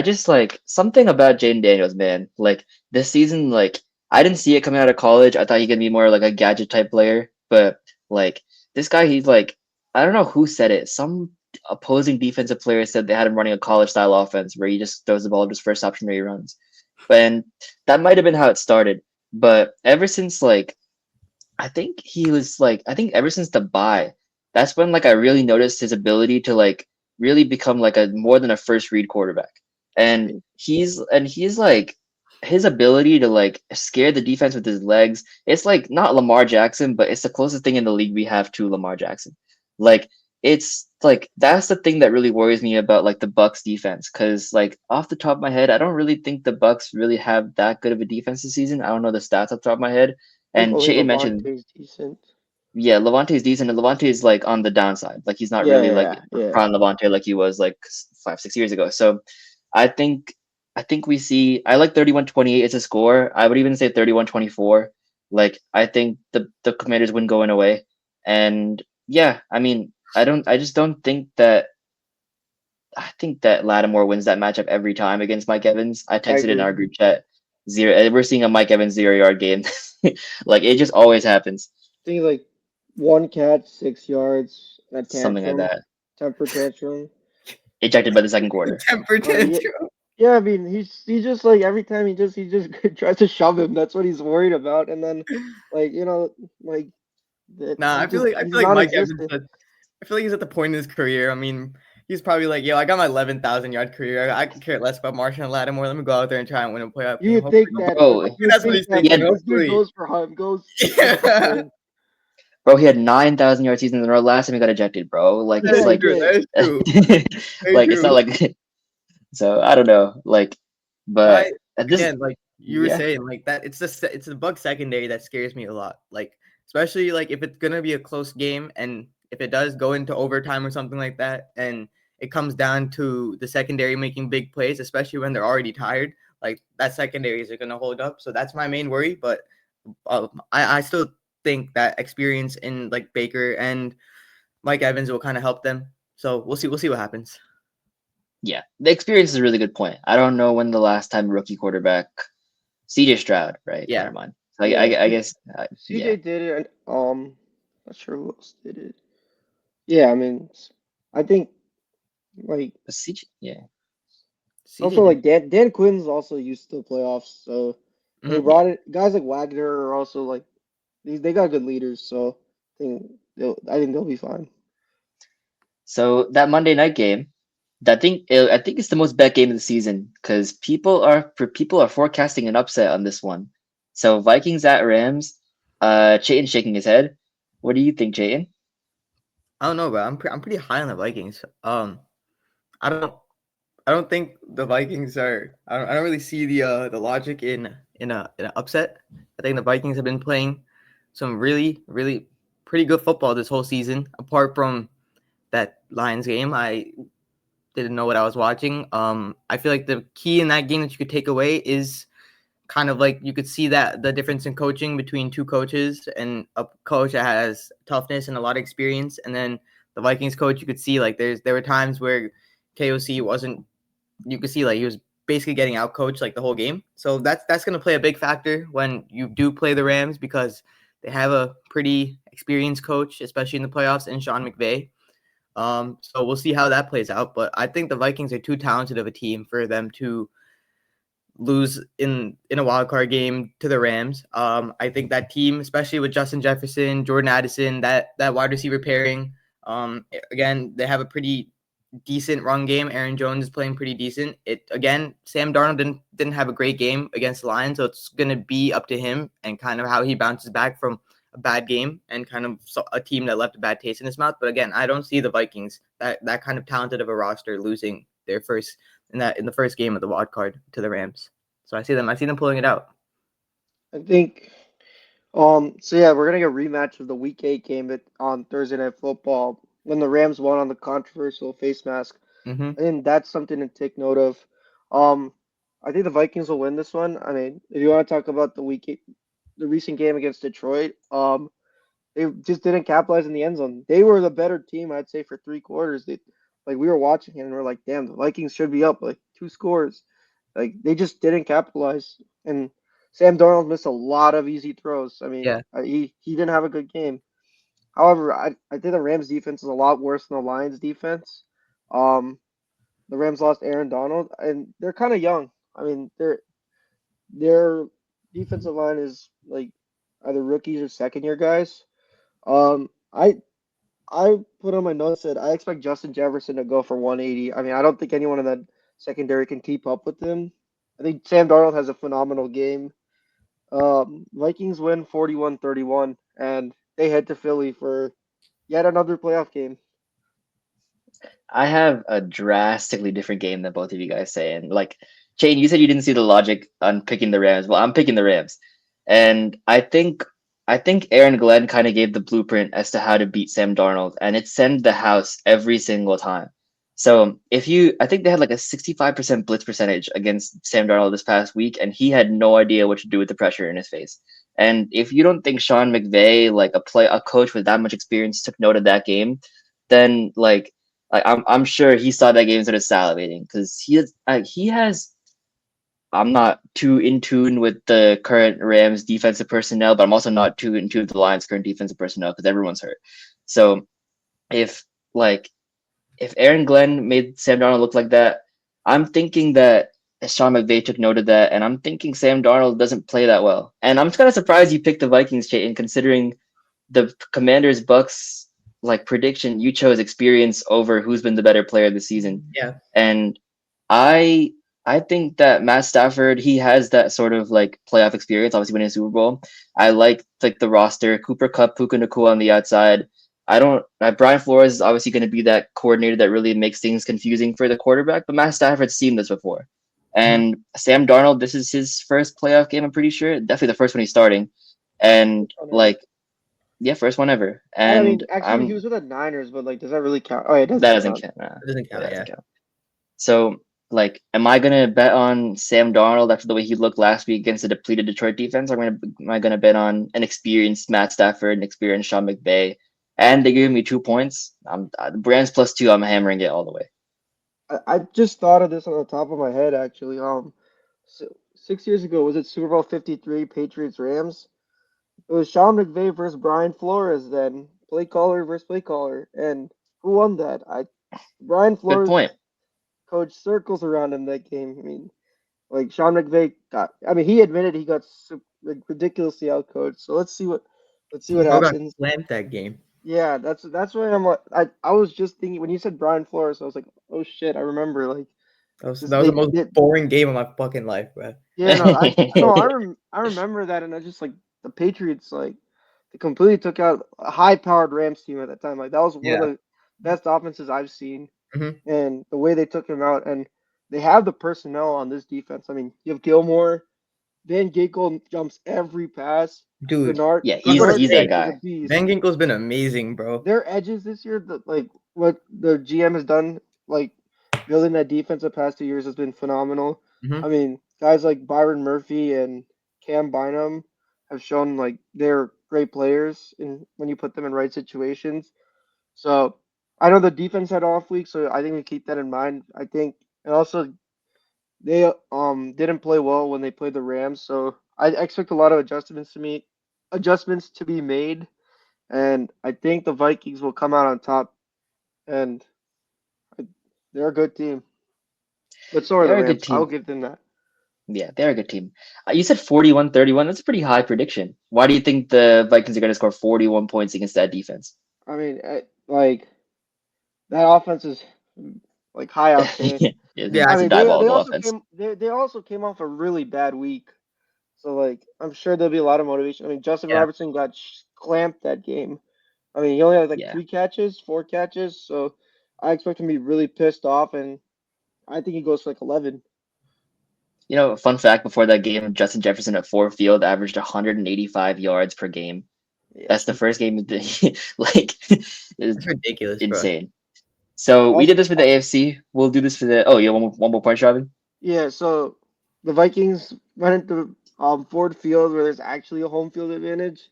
just like something about Jaden Daniels, man. Like this season, like I didn't see it coming out of college. I thought he could be more like a gadget type player, but like this guy, he's like I don't know who said it. Some opposing defensive player said they had him running a college style offense where he just throws the ball just first option where he runs. And that might have been how it started. But ever since like I think he was like I think ever since the bye, that's when like I really noticed his ability to like really become like a more than a first read quarterback. And he's like his ability to like scare the defense with his legs. It's like not Lamar Jackson, but it's the closest thing in the league we have to Lamar Jackson. Like it's like that's the thing that really worries me about like the Bucks defense, because like off the top of my head, I don't really think the Bucks really have that good of a defense this season. I don't know the stats off the top of my head. I think And only Chayton mentioned, Levante's decent. yeah, Levante is decent, and Levante is like on the downside. Like he's not really like Yeah. prime Levante like he was like 5, 6 years ago. So I think we see. I like 31-28 as a score. I would even say 31-24. Like I think the Commanders win going away, and yeah, I mean I just don't think that. I think that Lattimore wins that matchup every time against Mike Evans. I texted in our agree. group chat 0. We're seeing a Mike Evans 0 yard game. Like it just always happens. I think like one catch, 6 yards, a Something like tantrum, that. temper tantrum. Ejected by the second quarter. Temper tantrum. Yeah, I mean he's just like every time he just tries to shove him. That's what he's worried about, and then like like that Nah, I feel like he's Mike Evans. non-existent. I feel like he's at the point in his career. I mean, he's probably like, yo, I got my 11,000-yard career. I can care less about Marshall Lattimore. Let me go out there and try and win a playoff You game. would think Hopefully, that Bro, that's what he's he thinking. had this dude Hopefully. goes for him, goes Yeah. bro, he had 9,000 yard seasons in a row. Last time he got ejected, bro. Like That it's is like true. That is true. Very like it's not true. like so I don't know. Like but at this Again, like you were yeah. saying, like that it's the Bucks secondary that scares me a lot. Like especially like if it's gonna be a close game and if it does go into overtime or something like that, and it comes down to the secondary making big plays, especially when they're already tired, like that secondary is gonna hold up. So that's my main worry. But I still think that experience in like Baker and Mike Evans will kind of help them. So we'll see what happens. Yeah, the experience is a really good point. I don't know when the last time rookie quarterback, CJ Stroud, right? Yeah. Never mind. So Yeah, I guess CJ did it, and not sure who else did it. Yeah, I mean, I think like CJ, yeah. also like Dan Quinn's also used to the playoffs, so they Mhm. brought it. Guys like Wagner are also like they got good leaders, so I think they'll be fine. So that Monday night game, I think it's the most bet game of the season because people are forecasting an upset on this one. So Vikings at Rams. Chayton shaking his head. What do you think, Chayton? I don't know, but I'm pretty high on the Vikings. I don't I don't think the Vikings are. I don't really see the logic in an upset. I think the Vikings have been playing some really pretty good football this whole season. Apart from that Lions game, I didn't know what I was watching. I feel like the key in that game that you could take away is kind of like you could see that the difference in coaching between two coaches and a coach that has toughness and a lot of experience, and then the Vikings coach. You could see like there were times where KOC wasn't. You could see like he was basically getting out coached like the whole game. So that's going to play a big factor when you do play the Rams because they have a pretty experienced coach, especially in the playoffs, in Sean McVay. So we'll see how that plays out. But I think the Vikings are too talented of a team for them to lose in a wild card game to the Rams. I think that team, especially with Justin Jefferson, Jordan Addison, that wide receiver pairing. Again, they have a pretty decent run game. Aaron Jones is playing pretty decent. Sam Darnold didn't have a great game against the Lions, so it's gonna be up to him and kind of how he bounces back from a bad game and kind of a team that left a bad taste in his mouth. But again, I don't see the Vikings that kind of talented of a roster losing their first in the first game of the wild card to the Rams. So I see them pulling it out. I think. So yeah, we're gonna get a rematch of the Week 8 game on Thursday Night Football when the Rams won on the controversial face mask. Mm-hmm. I think that's something to take note of. Um, I think the Vikings will win this one. I mean, if you want to talk about the recent game against Detroit, they just didn't capitalize in the end zone. They were the better team, I'd say, for 3 quarters. Like we were watching it and we're like, damn, the Vikings should be up like 2 scores. Like they just didn't capitalize. And Sam Darnold missed a lot of easy throws. I mean, Yeah. he didn't have a good game. However, I think the Rams defense is a lot worse than the Lions defense. Um, the Rams lost Aaron Donald, and they're kind of young. I mean, their defensive line is like either rookies or second year guys. Um, I I put on my notes that I expect Justin Jefferson to go for 180. I mean, I don't think anyone in that secondary can keep up with him. I think Sam Darnold has a phenomenal game. Vikings win 41-31, and they head to Philly for yet another playoff game. I have a drastically different game than both of you guys say. And like, Shane, you said you didn't see the logic on picking the Rams. Well, I'm picking the Rams, and I think Aaron Glenn kind of gave the blueprint as to how to beat Sam Darnold, and it sent the house every single time. So I think they had like a 65% blitz percentage against Sam Darnold this past week, and he had no idea what to do with the pressure in his face. And if you don't think Sean McVay, like a coach with that much experience, took note of that game, then I'm sure he saw that game sort of salivating because he has. I'm not too in tune with the current Rams defensive personnel, but I'm also not too in tune with the Lions' current defensive personnel because everyone's hurt. So if like if Aaron Glenn made Sam Darnold look like that, I'm thinking that Sean McVay took note of that, and I'm thinking Sam Darnold doesn't play that well. And I'm kind of surprised you picked the Vikings, Chayton, considering the Commanders Bucks like prediction. You chose experience over who's been the better player this season, Yeah. and I I think that Matt Stafford he has that sort of like playoff experience. Obviously, winning a Super Bowl. I like the roster. Cooper Cup, Puka Nakua on the outside. I don't. Brian Flores is obviously going to be that coordinator that really makes things confusing for the quarterback. But Matt Stafford's seen this before, Mhm. and Sam Darnold. This is his first playoff game. I'm pretty sure. Definitely the first one he's starting, and like yeah, first one ever. I mean, And actually, he I'm was with the Niners, but like, does that really count? Oh, yeah, it that doesn't doesn't count. count. Nah, It doesn't that count. doesn't Yeah. count. So, like, am I gonna bet on Sam Darnold after the way he looked last week against a depleted Detroit defense? Am I gonna bet on an experienced Matt Stafford, an experienced Sean McVay, and they gave me 2 points? I'm the Brands plus two. I'm hammering it all the way. I just thought of this on the top of my head, actually. 6 years ago, was it Super Bowl 53, Patriots Rams? It was Sean McVay versus Brian Flores then, play caller versus play caller, and who won that? Brian Good Flores point. coached circles around him that game. I mean, like Sean McVay got. I mean, he admitted he got like, ridiculously outcoached. So let's see what Bro got happens. slammed that game. Yeah, that's why I was just thinking when you said Brian Flores, I was like, oh shit, I remember like That was this, the most boring game of my fucking life, bro. yeah, no, I remember that, and I just like the Patriots like they completely took out a high-powered Rams team at that time. Like that was one of Yeah. the best offenses I've seen, Mhm. and the way they took him out, and they have the personnel on this defense. I mean, you have Gilmore, Van Ginkel jumps every pass. Dude, Yeah, I'm gonna he's that say Is a guy. beast. Van Ginkel's been amazing, bro. Their edges this year, like what the GM has done, like building that defense the past 2 years has been phenomenal. I Mhm. mean, guys like Byron Murphy and Cam Bynum have shown like they're great players in when you put them in right situations. So I know the defense had off week, so I think we keep that in mind. I think, and also they didn't play well when they played the Rams, so I expect a lot of adjustments to be made, and I think the Vikings will come out on top, and I- they're a good team. But so are the They're a good Rams. I'll team. give them that. Yeah, they're a good team. You said 41-31. That's a pretty high prediction. Why do you think the Vikings are going to score 41 points against that defense? I mean, like that offense is like high octane. Yeah, Yeah, I it's a mean, diabolical offense. they also came off a really bad week, so like I'm sure there'll be a lot of motivation. I mean, Justin yeah. Robertson got clamped that game. I mean, he only had like Yeah. 4 catches, so I expect him to be really pissed off, and I think he goes for like 11. Fun fact before that game, Justin Jefferson at Ford Field averaged 185 yards per game. Yeah. That's the first game of the like it's It's ridiculous, bro. insane. So we Also, did this for the AFC. We'll do this for the you have one more point, Shraavan? yeah, so the Vikings went into Ford Field where there's actually a home field advantage.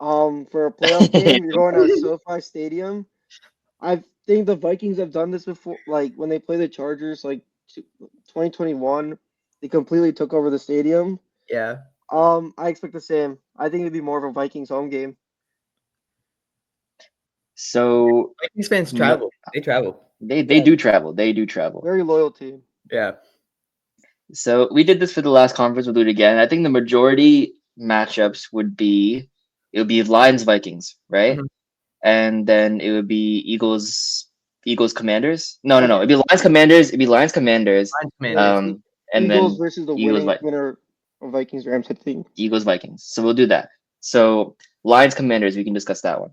For a playoff game, you're going to SoFi Stadium. I think the Vikings have done this before, like when they play the Chargers, like 2021, they completely took over the stadium. Yeah. I expect the same. I think it'd be more of a Vikings home game. So Vikings fans mo- travel. They travel. they Yeah, do travel. They do travel. very loyal team. Yeah. So we did this for the last conference. We'll do it again. I think the majority matchups it would be Lions Vikings, right? Mhm. And then it would be Eagles Commanders. No. Yeah, It'd be Lions Commanders. It'd be Lions Commanders. Lions, yeah. Commanders. Um, and Eagles then versus the Eagles winner of Vikings Rams, I think. Eagles Vikings. So we'll do that. So Lions Commanders. We can discuss that one.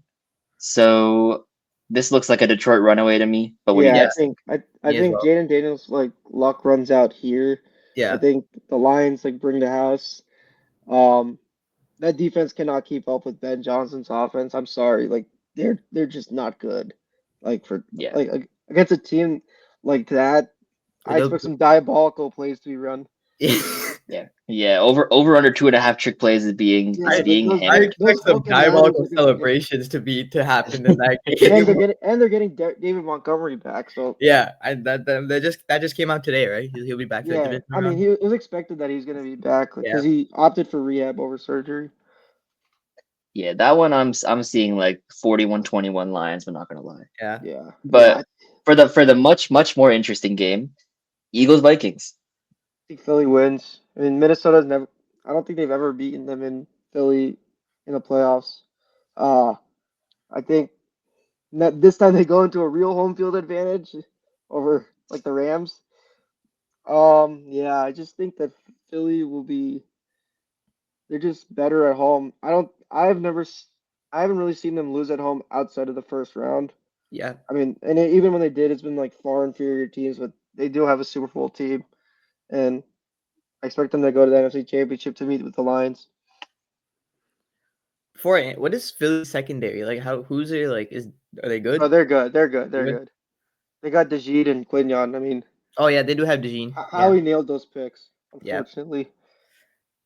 So this looks like a Detroit runaway to me. But what do you Yeah, Yeah. guys think? I Me as think well. Jaden Daniels like luck runs out here. I Yeah. think the Lions like bring the house. Um, that defense cannot keep up with Ben Johnson's offense. I'm sorry, like they're just not good. Like for Yeah. like against a team like that, I They'll- expect some diabolical plays to be run. Yeah. Over under 2.5 trick plays is being Yeah, I hammered. those expect some broken liners diabolical will be taken. celebrations to happen in that And game. they're getting David Montgomery back. So Yeah, that just came out today, right? He'll be back for the yeah, division I mean round. it was expected that he's gonna be back Yeah. because he opted for rehab over surgery. Yeah, that one I'm seeing like 41-21 Lions, but not gonna lie. Yeah. Yeah, But I for the much more interesting game, Eagles Vikings. think Philly wins. I mean Minnesota's never. I don't think they've ever beaten them in Philly in the playoffs. Uh, I think that this time they go into a real home field advantage over like the Rams. Yeah, I just think that Philly will be. They're just better at home. I don't. I haven't really seen them lose at home outside of the first round. Yeah. I mean, and even when they did, it's been like far inferior teams, but they do have a Super Bowl team, and I expect them to go to the NFC Championship to meet with the Lions. What is Philly's secondary? Like who's it like are they Oh, good? they're good. They're good. They're They're good? good. They got Dejeed and Quinyon. I mean, Oh yeah, they do have DeJean. how Yeah. he nailed those picks, Yeah. unfortunately.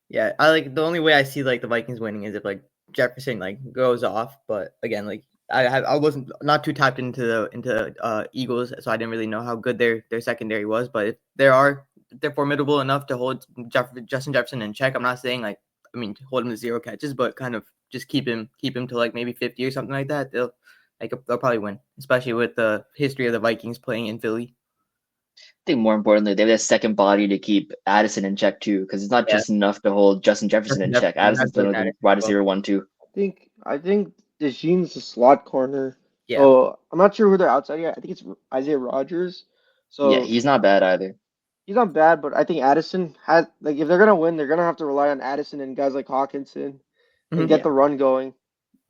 Yeah. I like the only way I see like the Vikings winning is if like Jefferson like goes off, but again, like I wasn't not too tapped into the Eagles, so I didn't really know how good their secondary was, but if they're formidable enough to hold Justin Jefferson in check. I'm not saying like hold him to 0 catches, but kind of just keep him to like maybe 50 or something like that. They'll probably win, especially with the history of the Vikings playing in Philly. I think more importantly, they have a second body to keep Addison in check too, because it's not Yeah, just enough to hold Justin Jefferson Justin in check. Jefferson, Addison's that's really literally matters the wide as well. receiver 1-2. I think Dejean's a slot corner. Yeah. So I'm not sure who they're outside yet. I think it's Isaiah Rogers. Yeah, So he's not bad either. he's not bad, but I think Addison has like if they're gonna win, they're gonna have to rely on Addison and guys like Hawkinson and Mhm. get Yeah. the run going.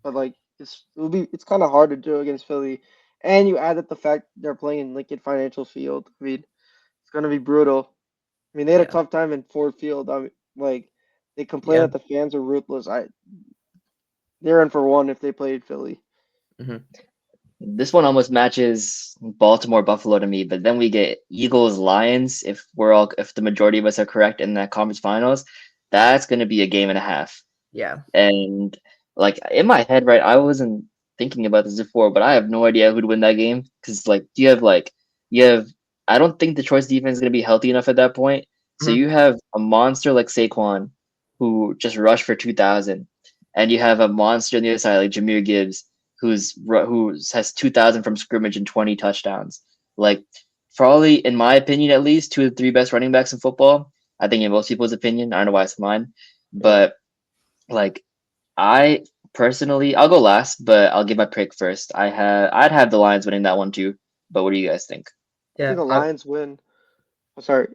But like it's kind of hard to do against Philly, and you add that the fact they're playing in Lincoln Financial Field. I mean, it's gonna be brutal. I mean, they had a Yeah. tough time in Ford Field. I mean, like they complain Yeah. that the fans are ruthless. They're in for one if they played Philly. Mhm. This one almost matches Baltimore Buffalo to me, but then we get Eagles Lions. If the majority of us are correct in that conference finals, that's going to be a game and a half. Yeah. And like in my head, right, I wasn't thinking about this before, but I have no idea who'd win that game because like you have I don't think Detroit's defense is going to be healthy enough at that point. So Mhm. you have a monster like Saquon who just rushed for 2,000, and you have a monster on the other side like Jameer Gibbs who has 2,000 from scrimmage and 20 touchdowns. Like probably in my opinion, at least two of the three best running backs in football. I think in most people's opinion, I don't know why it's mine, Yeah, but like I personally, I'll go last, but I'll give my pick first. I'd have the Lions winning that one too. But what do you guys think? I think Yeah. the Lions win. Oh, sorry,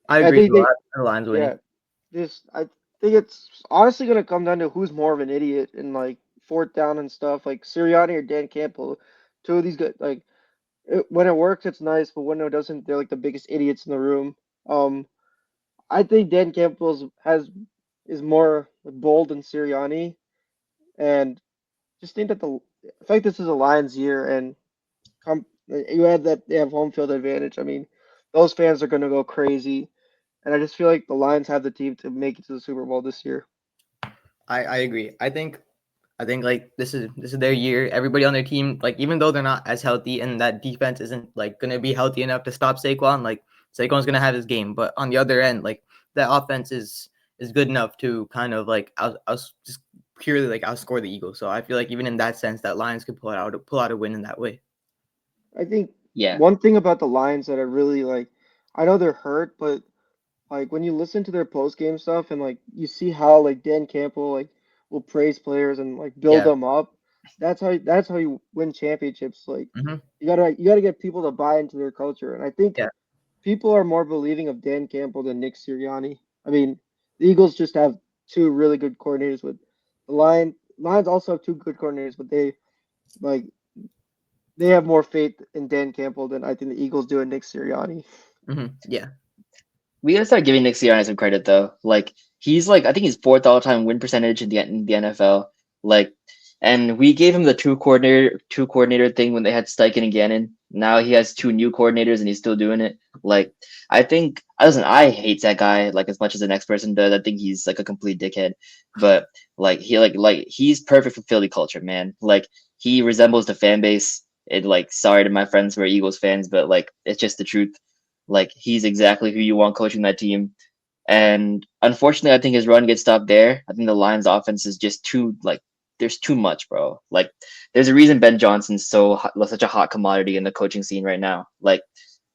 I I agree think with they. the Lions winning. Yeah, I think it's honestly gonna come down to who's more of an idiot in like fourth down and stuff. Like Sirianni or Dan Campbell. Two of these guys, like when it works, it's nice, but when it doesn't, they're like the biggest idiots in the room. Um, I think Dan Campbell's has is more bold than Sirianni, and just think that the fact this is a Lions year and you add that they have home field advantage. I mean, those fans are gonna go crazy, and I just feel like the Lions have the team to make it to the Super Bowl this year. I agree. I think like this is their year. Everybody on their team, like even though they're not as healthy and that defense isn't like gonna be healthy enough to stop Saquon, like Saquon's gonna have his game. But on the other end, like that offense is good enough to kind of like just purely like outscore the Eagles. So I feel like even in that sense, that Lions could pull out a win in that way. I think Yeah, one thing about the Lions that I really like, I know they're hurt, but like when you listen to their post game stuff and like you see how like Dan Campbell like will praise players and like build Yeah. them up, that's how you win championships. Like Hmm. you gotta get people to buy into their culture, and I think Yeah. people are more believing of Dan Campbell than Nick Sirianni. I mean, the Eagles just have two really good coordinators. With the Lions also have two good coordinators, but like they have more faith in Dan Campbell than I think the Eagles do in Nick Sirianni. Yeah. we gotta start giving Nick Sirianni some credit though. Like he's like I think he's fourth all time win percentage in the NFL. Like, and we gave him the two coordinator thing when they had Steichen and Gannon. Now he has two new coordinators and he's still doing it. Like I think listen, I hate that guy like as much as the next person does. I think he's like a complete dickhead. But like he's perfect for Philly culture, man. Like he resembles the fan base. It like sorry to my friends who are Eagles fans, but like it's just the truth. Like he's exactly who you want coaching that team. And unfortunately, I think his run gets stopped there. I think the Lions' offense is just too like there's too much, bro. Like there's a reason Ben Johnson's such a hot commodity in the coaching scene right now. Like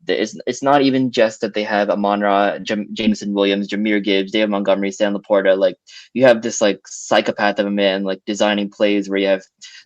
it's not even just that they have Amon-Ra, Jameson Williams, Jameer Gibbs, David Montgomery, Stan Laporta. Like you have this like psychopath of a man like designing plays where you have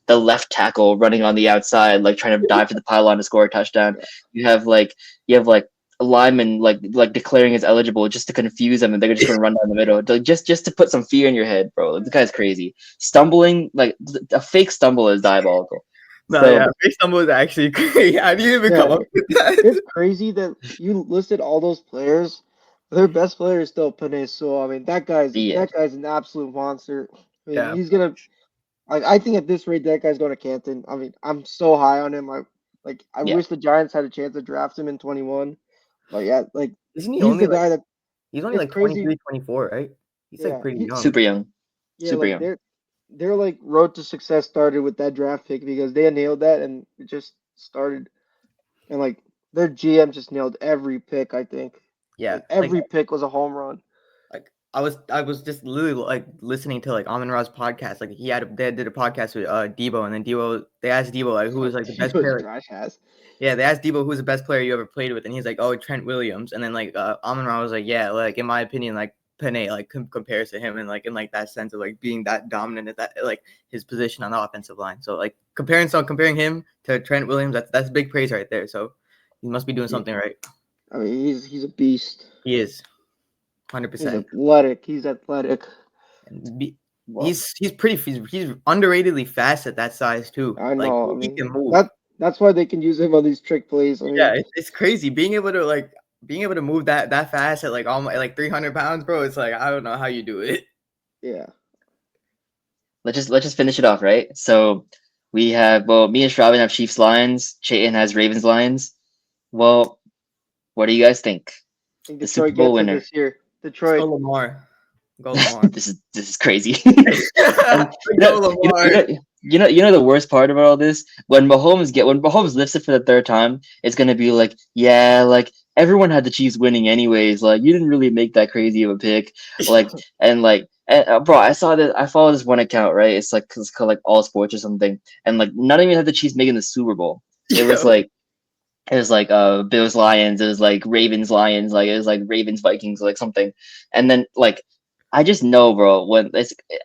the left tackle running on the outside, like trying to dive to the pylon to score a touchdown. Yeah, You have like a lineman like declaring as eligible just to confuse them, and they're just going to run down the middle, like, just to put some fear in your head, bro. Like, this guy's crazy. Stumbling like a fake stumble is diabolical. No, yeah. So Based on was actually great. How do you even come yeah. up with that? It's crazy that you listed all those players. Their best player is still Panay Sewell. I mean, yeah, that guy's an absolute monster. I mean, Yeah. he's gonna. I think at this rate, that guy's going to Canton. I mean, I'm so high on him. I yeah. wish the Giants had a chance to draft him in 21. But yeah, like Isn't he he's only the like guy that he's only it's like crazy. 23, 24, right? He's like Yeah, pretty young. Super young, yeah, super like young. their like road to success started with that draft pick because they nailed that and it just started and like their GM just nailed every pick. I think Yeah. like every pick was a home run. Like I was just literally like listening to like Amon Ra's podcast. Like they did a podcast with Debo, and then they asked Debo like who was like the He best was player. trash ass. Yeah, they asked Debo who's the best player you ever played with, and he's like, oh, Trent Williams. And then like Amon Ra was like, yeah, like in my opinion, like Panay like compares to him, and like in like that sense of like being that dominant at that like his position on the offensive line. So like comparing him to Trent Williams, that's big praise right there. So he must be doing Yeah, something right. I mean, he's a beast. He is He's 100%. athletic. He's athletic. Well, He's pretty. He's underratedly fast at that size too. I Like know. I he can mean, move. that's why they can use him on these trick plays. I Yeah, mean, it's crazy being able to move that fast at like almost like 300 pounds, bro. It's like I don't know how you do it. yeah. let's just finish it off, right? So we have me and Shraavan have Chiefs Lions. Chetan has Ravens Lions. Well, what do you guys think? I think The Super Detroit Bowl gets it winner. this year. Let's Detroit. go Lamar. Go Lamar. This is crazy. And Go Lamar. you know the worst part about all this, when Mahomes lifts it for the third time, it's gonna be like, yeah, like everyone had the Chiefs winning anyways. Like you didn't really make that crazy of a pick. Like bro, I follow this one account, right? It's called like All Sports or something, and like not even had the Chiefs making the Super Bowl. It was Yo. like Bills Lions, it was like Ravens Lions, like it was like Ravens Vikings, like something, and then like I just know, bro, when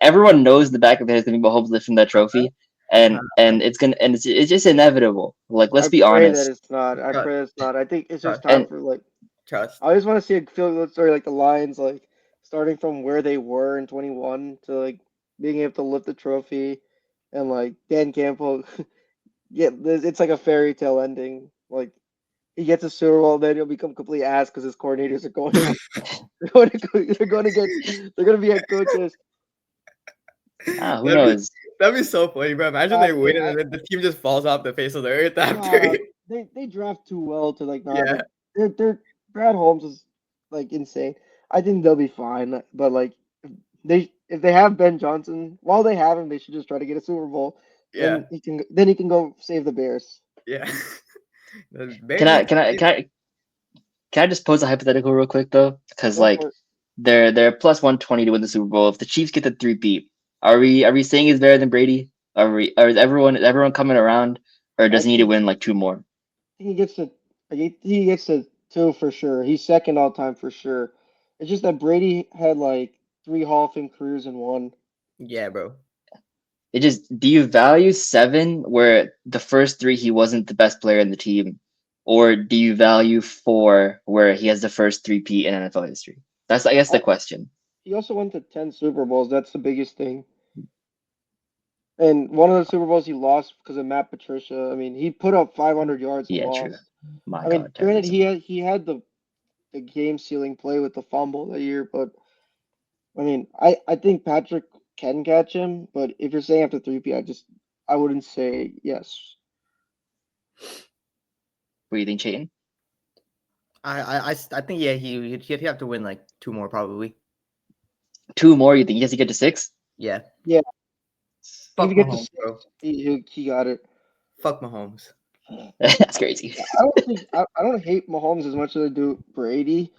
everyone knows in the back of their head is gonna be Mahomes lifting that trophy, and it's just inevitable. Like let's I be pray that honest. it's not. I Trust, pray it's not. I think it's just trust, time And for like. trust. I just want to see a feel good story like the Lions, like starting from where they were in 21 to like being able to lift the trophy, and like Dan Campbell, it's like a fairy tale ending. Like he gets a Super Bowl, then he'll become completely ass because his coordinators are going to they're going to be head coaches. who That'd be knows? that'd be so funny, bro. Imagine I they win mean, and then the team just falls off the face of the earth after. no, they draft too well to like not Yeah, like they're Brad Holmes is like insane. I think they'll be fine, but like if they have Ben Johnson, while they have him, they should just try to get a Super Bowl. yeah, Then he can go save the Bears. yeah. The Can Bears I need can I to- can I can I just pose a hypothetical real quick though? Because Go like for it. they're plus 120 to win the Super Bowl. If the Chiefs get the three-peat, are we saying he's better than Brady? Or is everyone coming around, or I does he need to think win like two more? he gets to he gets to two for sure. He's second all time for sure. It's just that Brady had like three Hall of Fame careers in one. Yeah, bro. It just, do you value seven where the first three he wasn't the best player in the team, or do you value four where he has the first three-peat in NFL history? That's, I guess, the I, question. he also went to 10 Super Bowls. That's the biggest thing. And one of the Super Bowls he lost because of Matt Patricia. I mean, he put up 500 yards and Yeah, true. lost. My I mean, God, granted, terrorism. he had the game sealing play with the fumble that year, but I mean, I think Patrick can catch him. But if you're saying after 3P, I wouldn't say yes. What do you think, Chayton? I think yeah he'd have to win like two more probably. Two more? You think he has to get to six? Yeah. Yeah. Fuck If you get to Mahomes, six, bro. he got it. Fuck Mahomes. That's crazy. I don't hate Mahomes as much as I do Brady,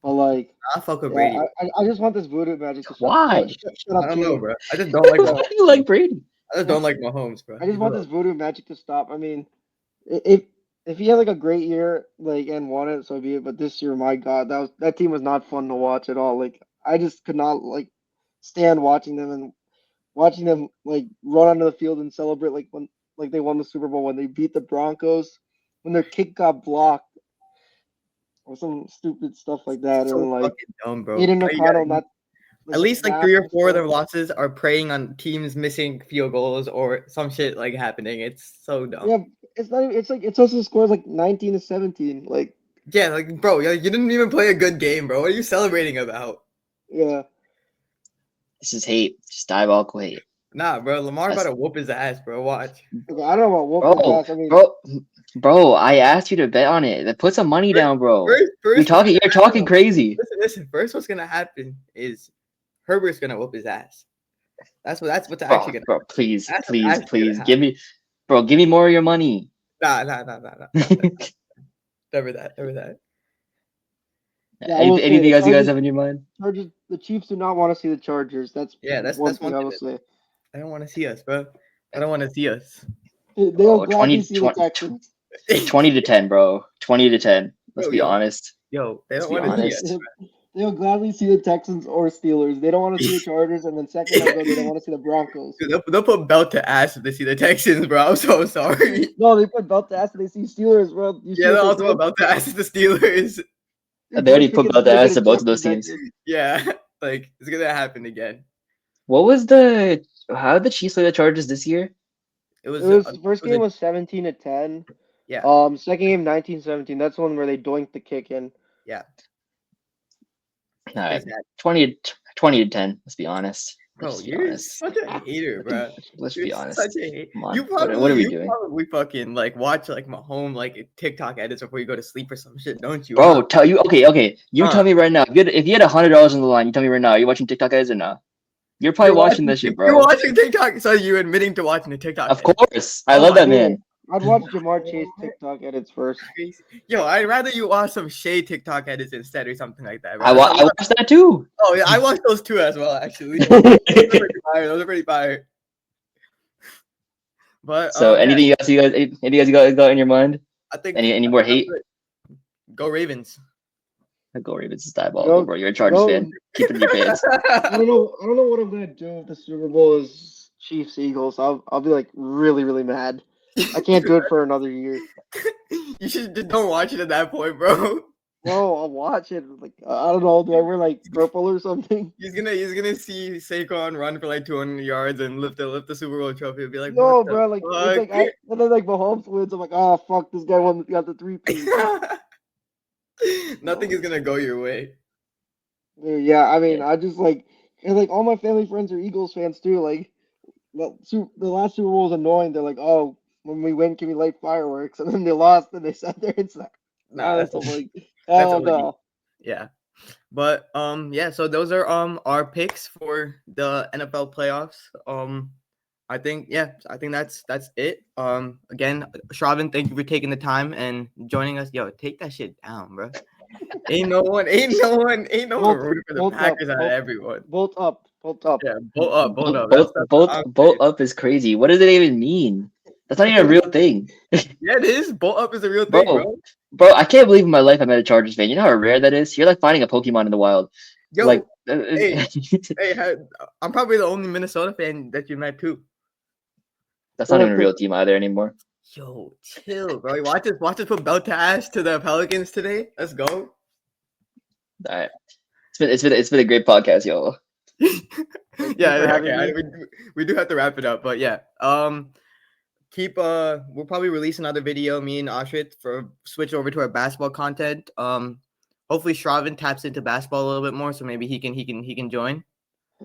but like I fuck with yeah, Brady. I just want this voodoo magic to stop. Why? Shut up, I don't know, Chetan. bro. I just don't like Why Mahomes. do you like Brady? I just don't like Mahomes, bro. I just want this voodoo magic to stop. I mean, if he had like a great year, like and won it, so be it. But this year, my God, that team was not fun to watch at all. Like I just could not like stand watching them like run onto the field and celebrate like when like they won the Super Bowl when they beat the Broncos when their kick got blocked or some stupid stuff like that, and so then like fucking dumb, bro. Aiden Like, O'Connell not like at the least like snap 3 or 4 of and their losses are preying on teams missing field goals or some shit like happening. It's so dumb. yeah, it's not. It's like it's supposed to score like 19-17. Like Yeah, like bro, you didn't even play a good game, bro. What are you celebrating about? yeah, This is hate. Just diabolical hate. Nah, bro. Lamar about That's, to whoop his ass, bro. Watch. okay, I don't know about whooping bro, ass. I mean, bro. I asked you to bet on it. Put some money down, bro. You're First, what's talking. gonna You're talking happen- crazy. Listen. First, what's gonna happen is Herbert's gonna whoop his ass. That's what's Bro, actually gonna. bro, please, That's what's please, actually please, gonna give me more of your money. happen. Nah. Never that. yeah, I will say Anything the else you guys Chargers. have in your mind? The Chiefs do not want to see the Chargers. That's Yeah, one that's thing one I thing. will say. I don't want to see us, bro. I don't want to see us. They'll Oh, gladly see the Texans. 20 to 10, bro. 20 to 10. Let's be Yo, honest. yo, they Let's don't be want to see honest. us. They'll gladly see the Texans or Steelers. They don't want to see the Chargers, and then second they'll go, they don't want to see the Broncos. Dude, they'll put belt to ass if they see the Texans, bro. I'm so sorry. No, they put belt to ass and they see Steelers, bro. You see Yeah, what they'll they also did? put belt to ass if the Steelers. Your They already George put Pickens belt to gonna ass get to both of those ejected teams. next year. Yeah, like it's gonna happen again. How did the Chiefs play the Chargers this year? It was, First game was 17-10. yeah, Second game 19-17. That's the one where they doinked the kick in. yeah. All right, Exactly. 20 to 10. Let's be honest. Bro, Let's be you're honest. such a hater, bro. Let's You're be honest. such a hater. Come on. You What probably, are we you doing? probably fucking like watch like my home like TikTok edits before you go to sleep or some shit, don't you? Bro, tell you okay. You Huh. tell me right now. If you had $100 on the line, you tell me right now. Are you watching TikTok ads or no? You're probably watching this shit, You're bro. watching TikTok, so you're admitting to watching the TikTok. Of edit. course. I Oh love my that man. I'd watch Jamar Chase TikTok edits first. Crazy. Yo, I'd rather you watch some Shay TikTok edits instead or something like that. Bro. I watched that too. Oh yeah, I watched those too as well, actually. Those are pretty fire. But So yeah, anything you guys got in your mind? I think Any more hate? Go Ravens. Go Ravens is diabolical, bro. You're a Chargers go- fan. Keep it in your pants. I don't know what I'm gonna do if the Super Bowl is Chiefs Eagles. I'll be like really, really mad. I can't do it for another year. You should just don't watch it at that point, bro. Bro, I'll watch it. Like I don't know, do I wear like purple or something? He's gonna see Saquon run for like 200 yards and lift the Super Bowl trophy. He'll be like, No, what the bro. Like fuck? it's like and then like Mahomes wins. I'm like, oh fuck, this guy got the 3-peat. Nothing is gonna go your way. Yeah, I mean, I just like and like all my family friends are Eagles fans too. Like the last Super Bowl was annoying. They're like, oh, when we win, can we light fireworks? And then they lost, and they sat there and said, Nah, that's like, that's hell OG. no. Yeah. But yeah, so those are our picks for the NFL playoffs. I think that's it. Again, Shraavan, thank you for taking the time and joining us. Yo, take that shit down, bro. Ain't no one rooting for the Packers out of everyone. Bolt up. Yeah, bolt up. That's Bolt up is crazy. What does it even mean? That's not even a real thing. Yeah, it is. Bolt up is a real thing, bro. Bro, I can't believe in my life I met a Chargers fan. You know how rare that is? You're like finding a Pokemon in the wild. Yo, like, hey, I'm probably the only Minnesota fan that you met too. That's not even a real team either anymore. Yo, chill, bro. Watch us put belt to ass to the Pelicans today. Let's go. All right. It's been a great podcast, yo. Yeah, okay. We do have to wrap it up, but yeah. We'll probably release another video, me and Aashrith, for switch over to our basketball content. Hopefully Shraavan taps into basketball a little bit more, so maybe he can join.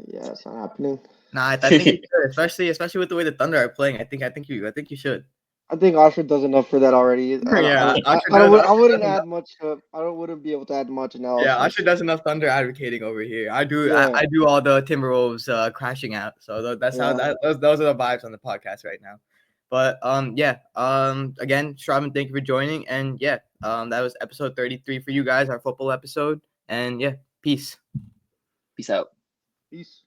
Yeah, it's not happening. Nah, I think you should, especially with the way the Thunder are playing. I think you should. I think Aashrith does enough for that already. I wouldn't add much. I wouldn't be able to add much now. Yeah, Aashrith does enough Thunder advocating over here. I do. Yeah. I do all the Timberwolves crashing out. So that's how those are the vibes on the podcast right now. But again, Shraavan, thank you for joining. And yeah, that was episode 33 for you guys, our football episode. And yeah, peace. Peace out. Peace.